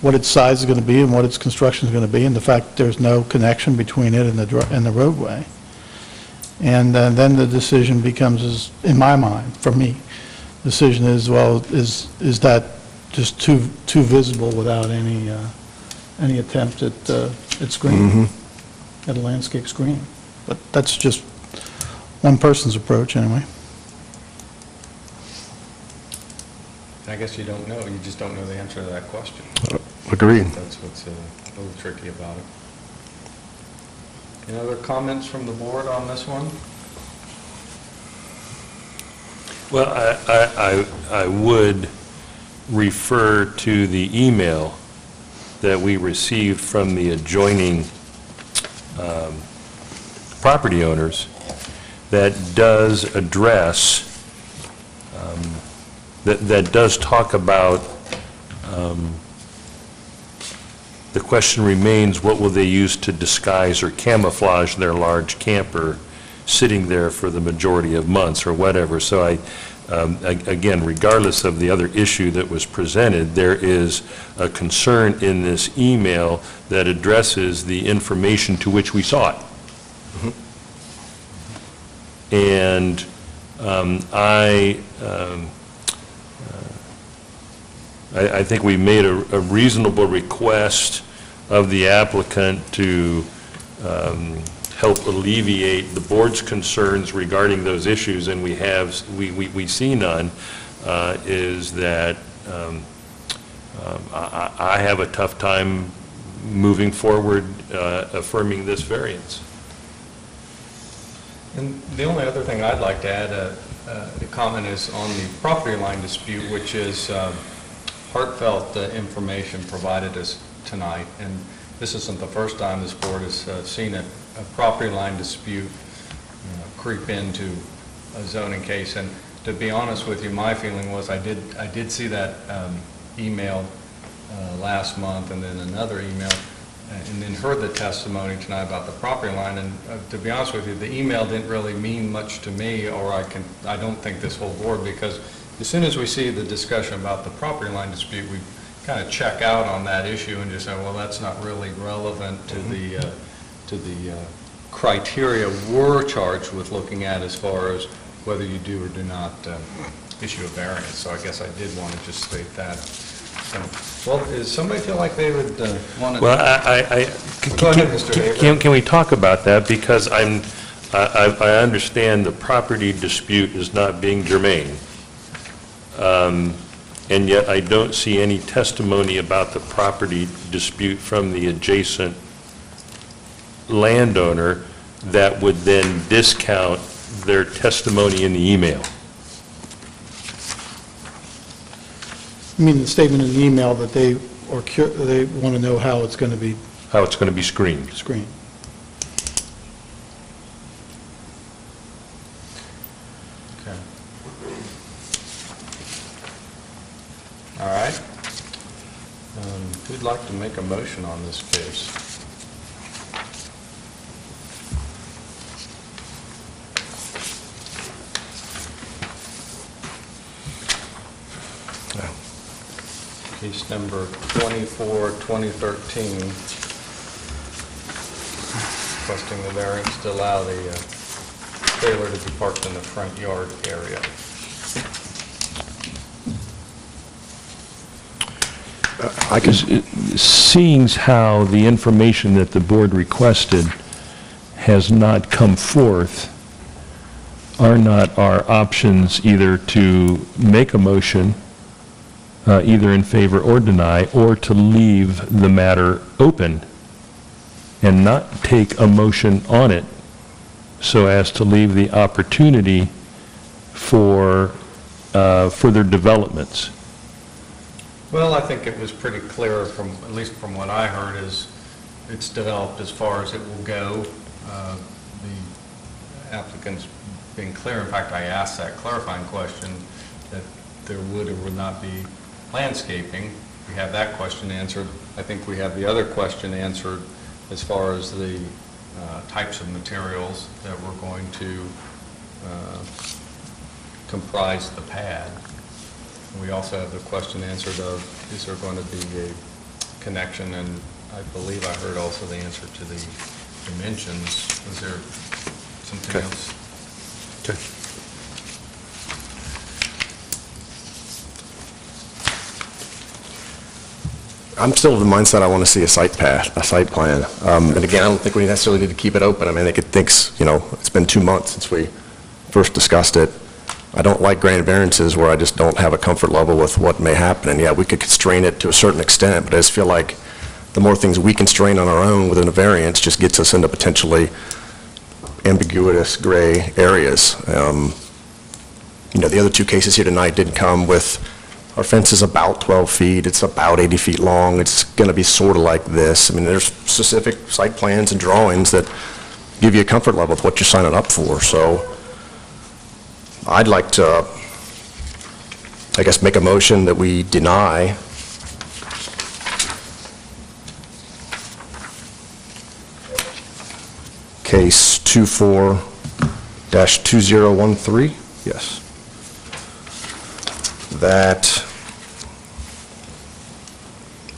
what its size is going to be and what its construction is going to be, and the fact that there's no connection between it and the roadway. And then the decision becomes, in my mind, for me, the decision is, well, is that just too visible without any attempt at screening, at a landscape screening? But that's just one person's approach, anyway. I guess you don't know. You just don't know the answer to that question. Agreed. That's what's a little tricky about it. Any other comments from the board on this one? Well, I would refer to the email that we received from the adjoining property owners that does address, that does talk about, the question remains, what will they use to disguise or camouflage their large camper sitting there for the majority of months or whatever? So again, regardless of the other issue that was presented, there is a concern in this email that addresses the information to which we saw it. And I think we made a reasonable request of the applicant to help alleviate the board's concerns regarding those issues, and we see none, is that I have a tough time moving forward affirming this variance. And the only other thing I'd like to add, the comment is on the property line dispute, which is heartfelt information provided us tonight. And this isn't the first time this board has seen a property line dispute creep into a zoning case. And to be honest with you, my feeling was I did see that email last month, and then another email, and then heard the testimony tonight about the property line. And to be honest with you, the email didn't really mean much to me, or I don't think this whole board, because as soon as we see the discussion about the property line dispute, we kind of check out on that issue and just say, well, that's not really relevant to the criteria we're charged with looking at as far as whether you do or do not issue a variance. So I guess I did want to just state that. So, well, does somebody feel like they would want to? Well, Go ahead, Mr. Haber. Can we talk about that? Because I understand the property dispute is not being germane. And yet I don't see any testimony about the property dispute from the adjacent landowner that would then discount their testimony in the email. I mean, the statement in the email that they want to know how it's going to be How it's going to be screened. screened. Okay. All right. Who'd like to make a motion on this case? Case number 24, 2013, requesting the variance to allow the trailer to be parked in the front yard area. Seeing how the information that the board requested has not come forth, are not our options either to make a motion either in favor or deny, or to leave the matter open and not take a motion on it, so as to leave the opportunity for further developments? Well, I think it was pretty clear, from at least from what I heard, is it's developed as far as it will go. The applicant's being clear. In fact, I asked that clarifying question, that there would or would not be landscaping. We have that question answered. I think we have the other question answered as far as the types of materials that we're going to comprise the pad. We also have the question answered of, is there going to be a connection? And I believe I heard also the answer to the dimensions. Was there something else? Okay. I'm still of the mindset I want to see a site plan. And again, I don't think we necessarily need to keep it open. I mean, I think, it's been 2 months since we first discussed it. I don't like granted variances where I just don't have a comfort level with what may happen. And yeah, we could constrain it to a certain extent, but I just feel like the more things we constrain on our own within a variance just gets us into potentially ambiguous gray areas. The other two cases here tonight did come with, our fence is about 12 feet, it's about 80 feet long, it's going to be sort of like this. I mean, there's specific site plans and drawings that give you a comfort level with what you're signing up for. So I'd like to, I guess, make a motion that we deny case 24-2013, yes, that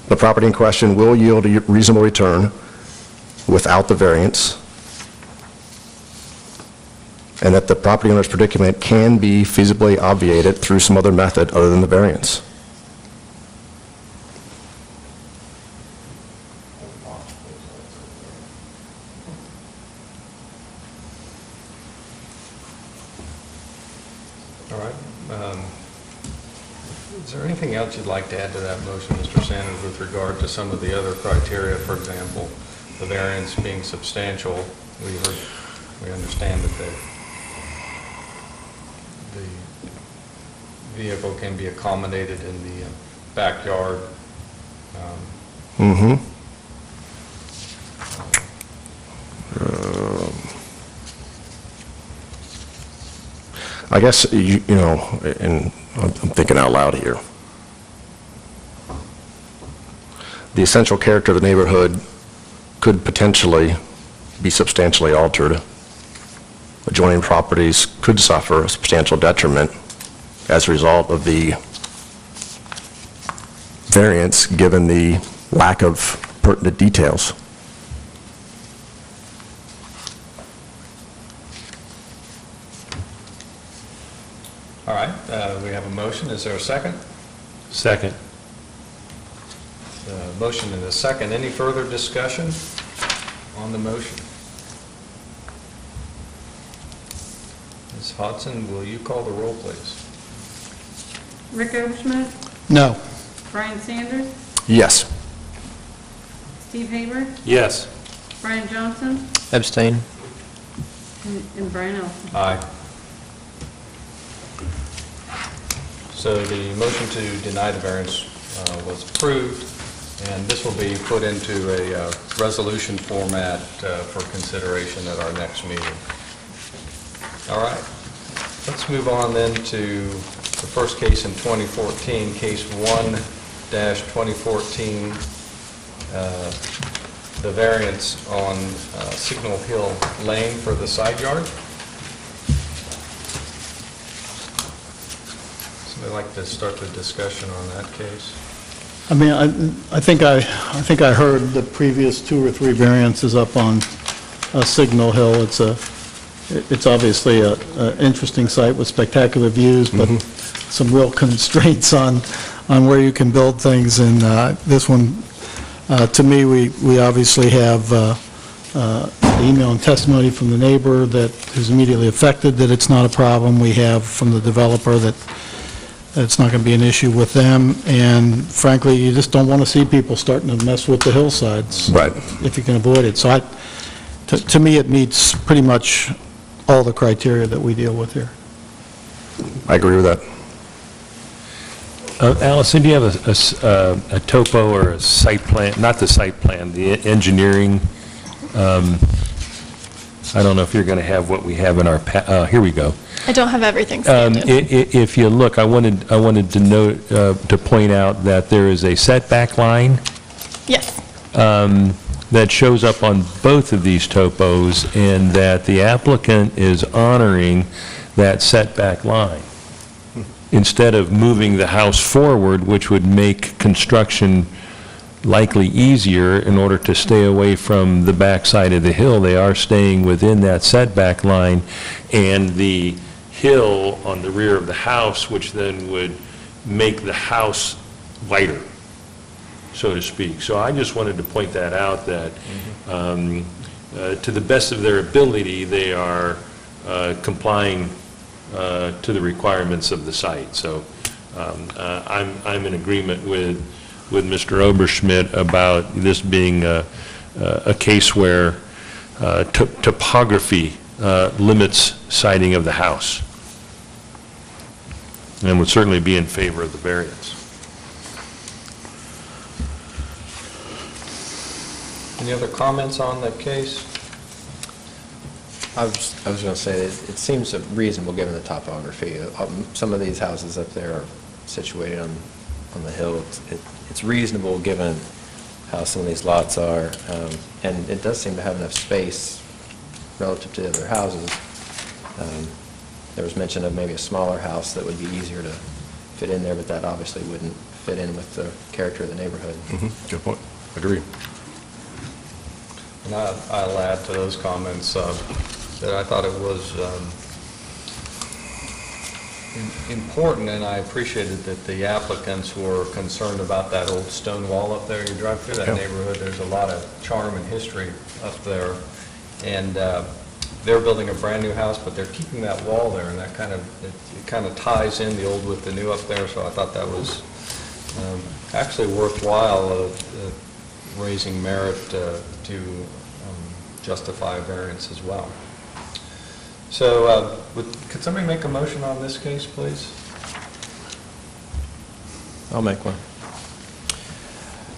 the property in question will yield a reasonable return without the variance, and that the property owner's predicament can be feasibly obviated through some other method other than the variance. All right. Is there anything else you'd like to add to that motion, Mr. Sanders, with regard to some of the other criteria, for example, the variance being substantial? We understand that the vehicle can be accommodated in the backyard. I guess, you know, and I'm thinking out loud here. The essential character of the neighborhood could potentially be substantially altered. Adjoining properties could suffer a substantial detriment as a result of the variance, given the lack of pertinent details. All right, we have a motion. Is there a second? Second. Motion and a second. Any further discussion on the motion? Ms. Hodson, will you call the roll, please? Rick Overschmidt, No. Brian Sanders, Yes. Steve Haber, Yes. Brian Johnson, Abstain? and Brian Elson. Aye. So the motion to deny the variance was approved, and this will be put into a resolution format for consideration at our next meeting. All right. Let's move on then to the first case in 2014, case 1-2014, the variance on Signal Hill Lane for the side yard. Somebody like to start the discussion on that case? I mean, I think I heard the previous 2 or 3 variances up on Signal Hill. It's obviously an interesting site with spectacular views, but some real constraints on where you can build things. And this one, to me, we obviously have email and testimony from the neighbor who's immediately affected that it's not a problem. We have from the developer that it's not going to be an issue with them. And frankly, you just don't want to see people starting to mess with the hillsides. Right. If you can avoid it. So to me, it meets pretty much all the criteria that we deal with here. I agree with that. Allison, do you have a topo or a site plan, not the site plan, the engineering? I don't know if you're going to have what we have in our, here we go. I don't have everything scanned in. If you look, I wanted to note, to point out that there is a setback line Yes. that shows up on both of these topos, and that the applicant is honoring that setback line, instead of moving the house forward, which would make construction likely easier in order to stay away from the backside of the hill. They are staying within that setback line, and the hill on the rear of the house, which then would make the house wider, so to speak. So I just wanted to point that out, that to the best of their ability, they are complying to the requirements of the site. So I'm in agreement with Mr. Oberschmidt about this being a case where topography limits siting of the house, and would certainly be in favor of the variance. Any other comments on that case? I was going to say, it seems reasonable given the topography. Some of these houses up there are situated on the hill. It's reasonable given how some of these lots are, and it does seem to have enough space relative to the other houses. There was mention of maybe a smaller house that would be easier to fit in there, but that obviously wouldn't fit in with the character of the neighborhood. Good point. Agree. And I'll add to those comments that I thought it was important, and I appreciated that the applicants were concerned about that old stone wall up there. You drive through that neighborhood, there's a lot of charm and history up there. And they're building a brand-new house, but they're keeping that wall there, and that kind of, it kind of ties in the old with the new up there. So I thought that was actually worthwhile, raising merit to justify a variance as well. So could somebody make a motion on this case, please? I'll make one.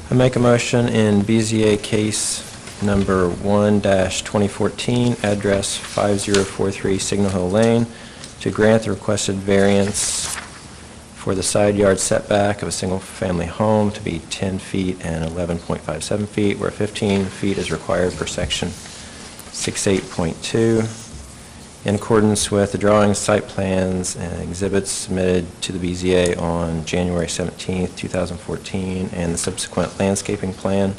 I make a motion in BZA case number 1-2014, address 5043 Signal Hill Lane, to grant the requested variance for the side yard setback of a single-family home to be 10 feet and 11.57 feet, where 15 feet is required per section 68.2, in accordance with the drawings, site plans, and exhibits submitted to the BZA on January 17, 2014, and the subsequent landscaping plan.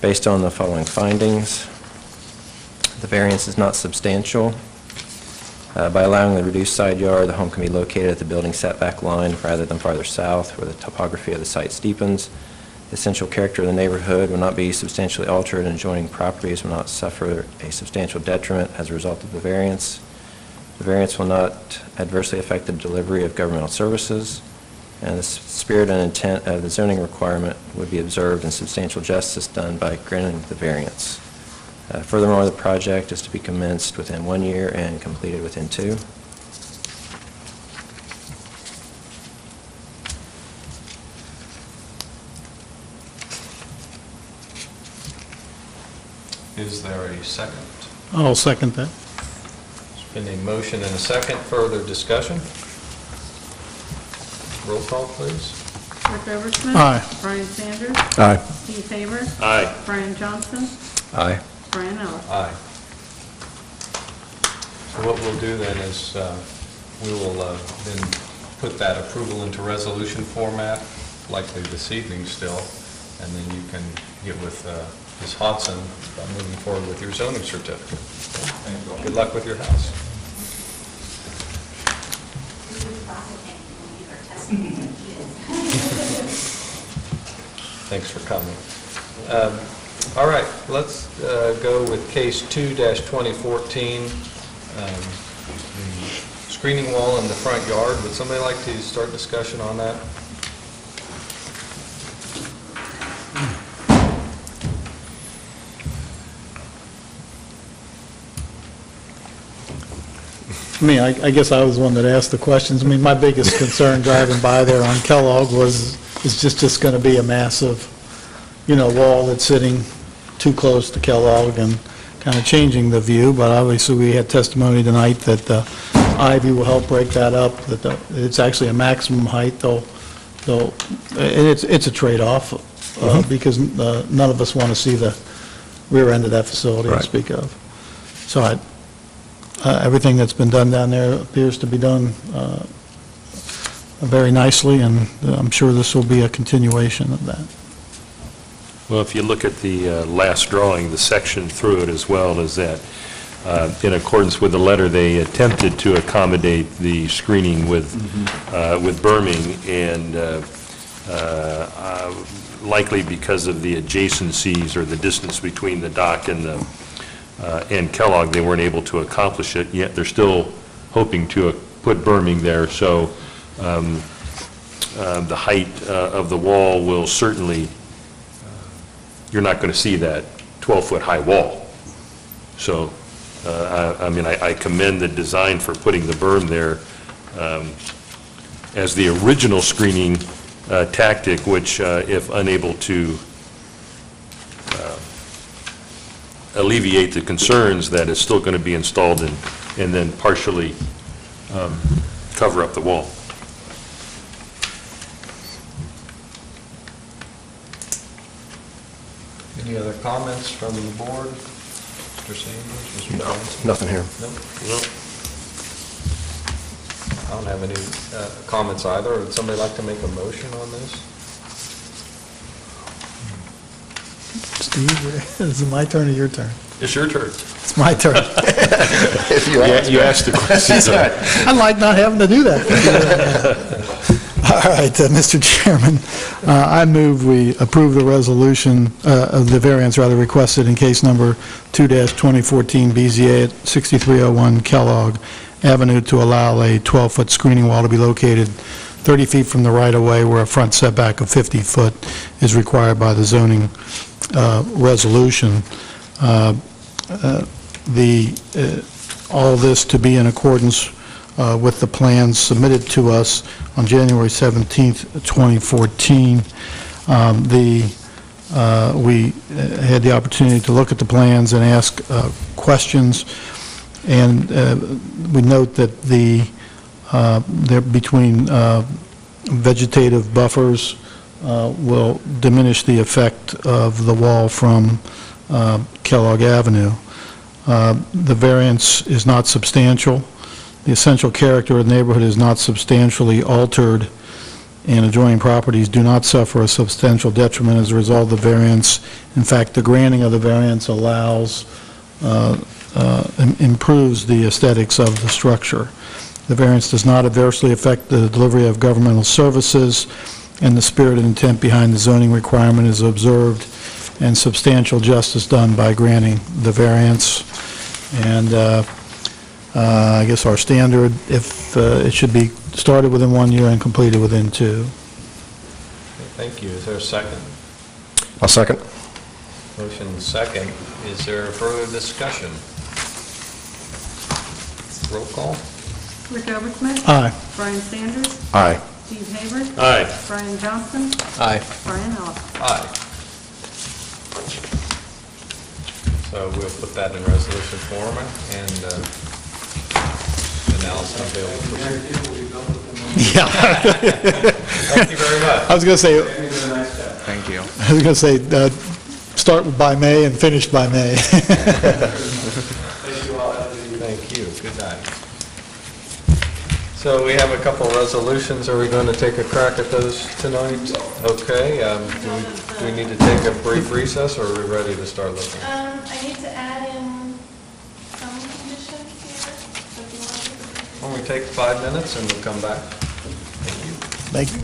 Based on the following findings, the variance is not substantial. By allowing the reduced side yard, the home can be located at the building setback line rather than farther south, where the topography of the site steepens. The essential character of the neighborhood will not be substantially altered, and adjoining properties will not suffer a substantial detriment as a result of the variance. The variance will not adversely affect the delivery of governmental services, and the spirit and intent of the zoning requirement would be observed and substantial justice done by granting the variance. Furthermore, the project is to be commenced within 1 year and completed within 2. Is there a second? I'll second that. There's been a motion and a second. Further discussion? Roll call, please. Rick Oversmith. Aye. Brian Sanders. Aye. Steve Haber. Aye. Brian Johnson. Aye. Brian Ellis. Aye. So what we'll do then is we will then put that approval into resolution format, likely this evening still, and then you can get with Ms. Hodson about moving forward with your zoning certificate. Good luck with your house. Thanks for coming. All right, let's go with case 2-2014, the screening wall in the front yard. Would somebody like to start discussion on that? I mean, I guess I was the one that asked the questions. I mean, my biggest concern driving by there on Kellogg is just going to be a massive, wall that's sitting too close to Kellogg and kind of changing the view, but obviously we had testimony tonight that the ivy will help break that up, that it's actually a maximum height, though, and it's a trade-off, because none of us want to see the rear end of that facility to speak of. So everything that's been done down there appears to be done very nicely, and I'm sure this will be a continuation of that. Well, if you look at the last drawing, the section through it as well, is that in accordance with the letter, they attempted to accommodate the screening with berming, and likely because of the adjacencies or the distance between the dock and Kellogg, they weren't able to accomplish it, yet they're still hoping to put berming there, so the height of the wall will certainly, you're not going to see that 12-foot high wall. So, I commend the design for putting the berm there as the original screening tactic, which, if unable to alleviate the concerns, that is still going to be installed and then partially cover up the wall. Any other comments from the board? Mr. Sanders, Mr. Johnson? Nothing here. No? I don't have any comments either. Would somebody like to make a motion on this? Steve, is it my turn or your turn? It's your turn. It's my turn. You asked the questions. I like not having to do that. All right, Mr. Chairman, I move we approve the resolution, of the variance rather requested in case number 2-2014 BZA at 6301 Kellogg Avenue to allow a 12-foot screening wall to be located 30 feet from the right-of-way where a front setback of 50 foot is required by the zoning resolution. All this to be in accordance with the plans submitted to us on January 17th, 2014. We had the opportunity to look at the plans and ask questions, And we note that there between vegetative buffers will diminish the effect of the wall from Kellogg Avenue. The variance is not substantial. The essential character of the neighborhood is not substantially altered, and adjoining properties do not suffer a substantial detriment as a result of the variance. In fact, the granting of the variance allows, improves the aesthetics of the structure. The variance does not adversely affect the delivery of governmental services, and the spirit and intent behind the zoning requirement is observed, and substantial justice done by granting the variance. And I guess our standard, if it should be started within 1 year and completed within 2. Thank you. Is there a second? I'll second. Motion second. Is there further discussion? Roll call? Rick Obersmith. Aye. Brian Sanders. Aye. Steve Hayward. Aye. Brian Johnson. Aye. Brian Ellis. Aye. So we'll put that in resolution form, and Allison will be able to proceed. Yeah. Thank you very much. I was going to say, Thank you. I was going to say, start by May and finish by May. Thank you. Good night. So we have a couple resolutions. Are we going to take a crack at those tonight? Okay. Do we need to take a brief recess, or are we ready to start looking? I need to add in some conditions here, so if you want to. Why don't we take 5 minutes and we'll come back? Thank you. Thank you.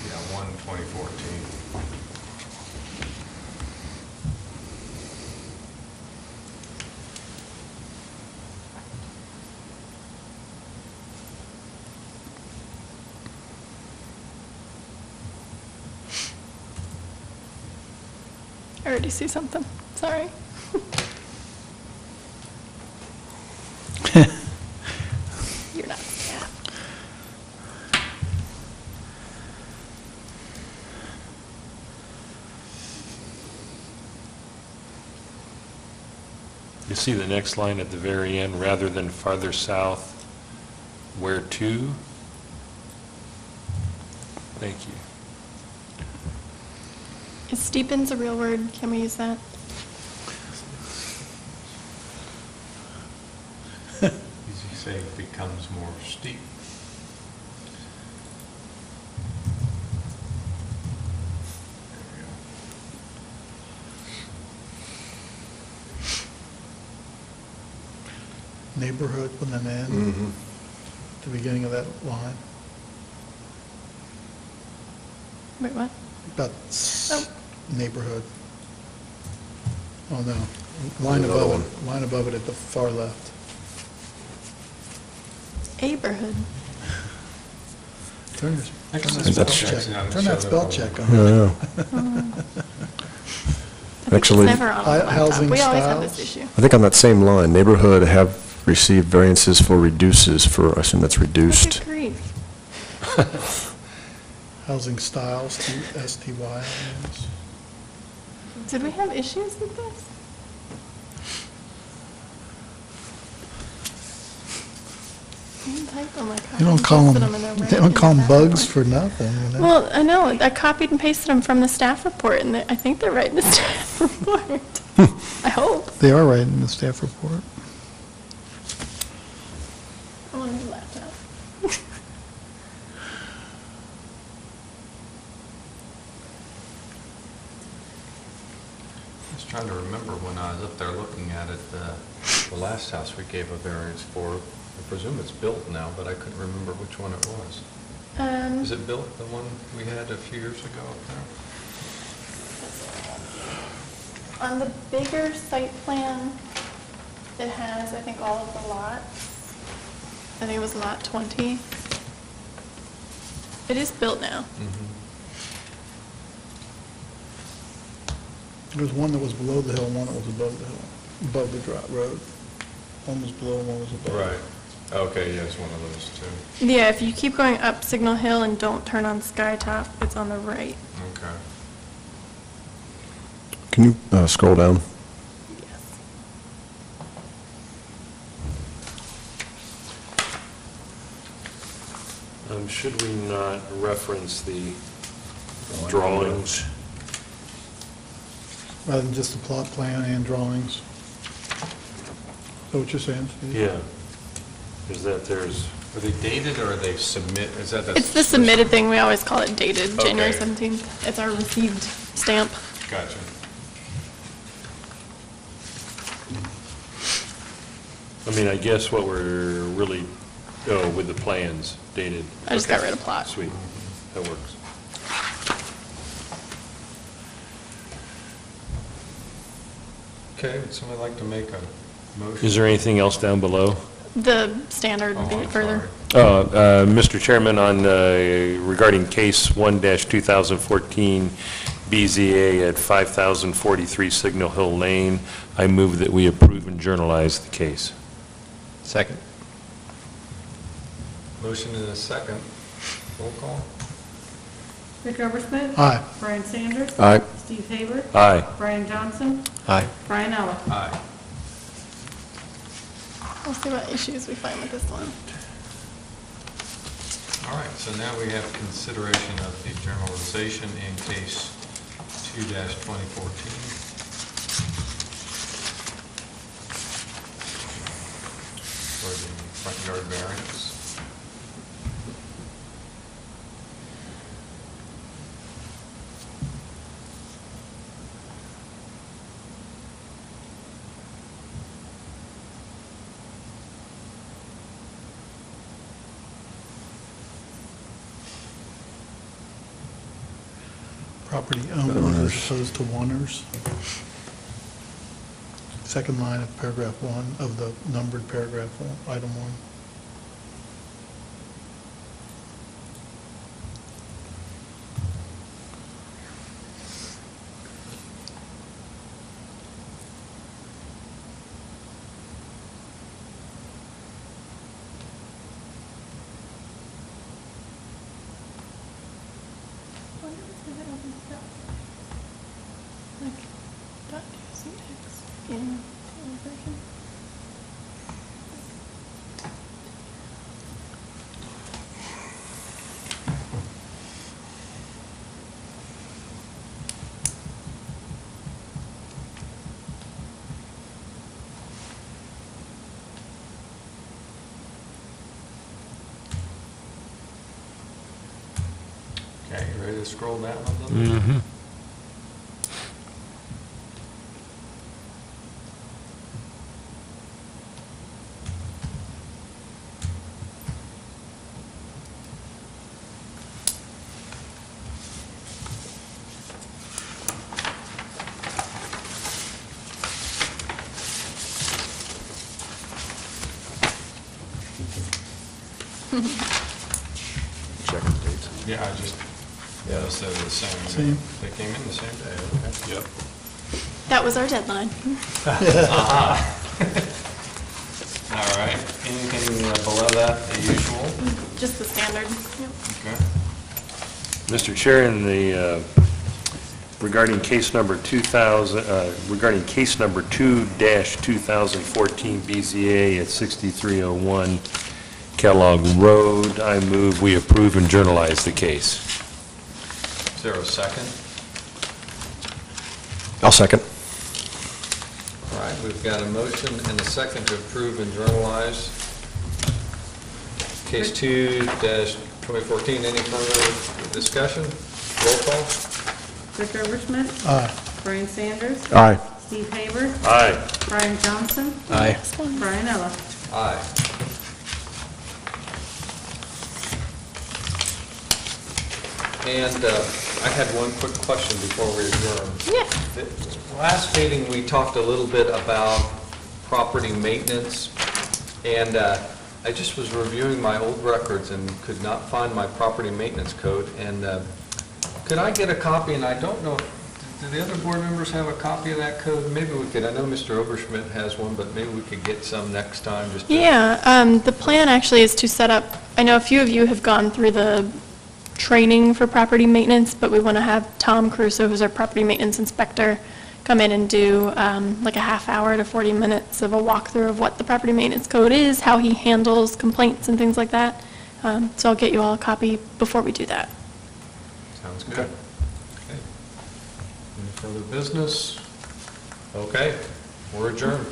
Yeah, 1/2014. I already see something, sorry. You're not, yeah. You see the next line at the very end, rather than farther south, where to? Thank you. Is steepens a real word? Can we use that? You say it becomes more steep. Neighborhood with an N, at the beginning of that line. Wait, what? About Oh. neighborhood. Oh, no. Line Another above it, line above it at the far left. Neighborhood. Turn That's- that spell check on. Actually, It's never on my laptop. Housing We always have this styles. issue. I think on that same line, neighborhood have received variances for reduces for, I assume that's reduced. Good grief. Housing styles, STY. Did we have issues with this? You can type them like They don't call them, them and they're they right don't in call the them staff bugs report. for nothing, you know? Well, I know, I copied and pasted them from the staff report, and I think they're right in the staff report. I hope. They are right in the staff report. I want a new laptop. I was trying to remember when I was up there looking at it, the last house we gave a variance for. I presume it's built now, but I couldn't remember which one it was. Is it built, the one we had a few years ago up there? On the bigger site plan, it has, I think, all of the lots. I think it was lot 20. It is built now. There was one that was below the hill, and one that was above the hill, above the road. One was below, one was above. Right. Okay, yeah, it's one of those two. Yeah, if you keep going up Signal Hill and don't turn on Skytop, it's on the right. Okay. Can you scroll down? Should we not reference the drawings? Rather than just the plot plan and drawings. Is that what you're saying, Steve? Yeah. Is that there's, Are they dated or are they submit, is that the? It's the submitted thing, we always call it dated, January Okay. 17th. It's our received stamp. Gotcha. I mean, I guess what we're really, oh, with the plans dated. I just got rid of plot. Sweet, that works. Okay, would somebody like to make a motion? Is there anything else down below? The standard Oh, be I'm further. sorry. Mr. Chairman, on, regarding case 1-2014 BZA at 5043 Signal Hill Lane, I move that we approve and journalize the case. Second. Motion and a second. Roll call? Rick Oversmith. Aye. Brian Sanders. Aye. Steve Haber. Aye. Brian Johnson. Aye. Brian Ellis. Aye. We'll see what issues we find with this one. All right, so now we have consideration of the generalization in case 2-2014. For the front yard variance. Property owners as opposed to owners. Second line of paragraph 1 of the numbered paragraph 1, item 1. Okay, you ready to scroll down a little bit? Mm-hmm. Check the dates. Yeah, I just, those are the same. Same. They came in the same day, okay. Yep. That was our deadline. All right, anything below that, the usual? Just the standard. Yep. Okay. Mr. Chair, in the, regarding case number 2-2014 BZA at 6301 Kellogg Road, I move we approve and journalize the case. Is there a second? I'll second. All right, we've got a motion and a second to approve and journalize. Case 2-2014, any further discussion? Roll call? Rick Oversmith. Aye. Brian Sanders. Aye. Steve Haber. Aye. Brian Johnson. Aye. Brian Ellis. Aye. And I had one quick question before we adjourn. Yeah. The Last meeting, we talked a little bit about property maintenance, and I just was reviewing my old records and could not find my property maintenance code, and could I get a copy, and I don't know, do the other board members have a copy of that code? Maybe we could, I know Mr. Oberschmidt has one, but maybe we could get some next time, just to... Yeah, the plan actually is to set up, I know a few of you have gone through the training for property maintenance, but we want to have Tom Crusoe, who's our property maintenance inspector, come in and do like a half hour to 40 minutes of a walkthrough of what the property maintenance code is, how he handles complaints and things like that. So I'll get you all a copy before we do that. Sounds good. Okay. Any further business? Okay, we're adjourned.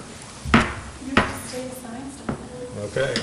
Okay.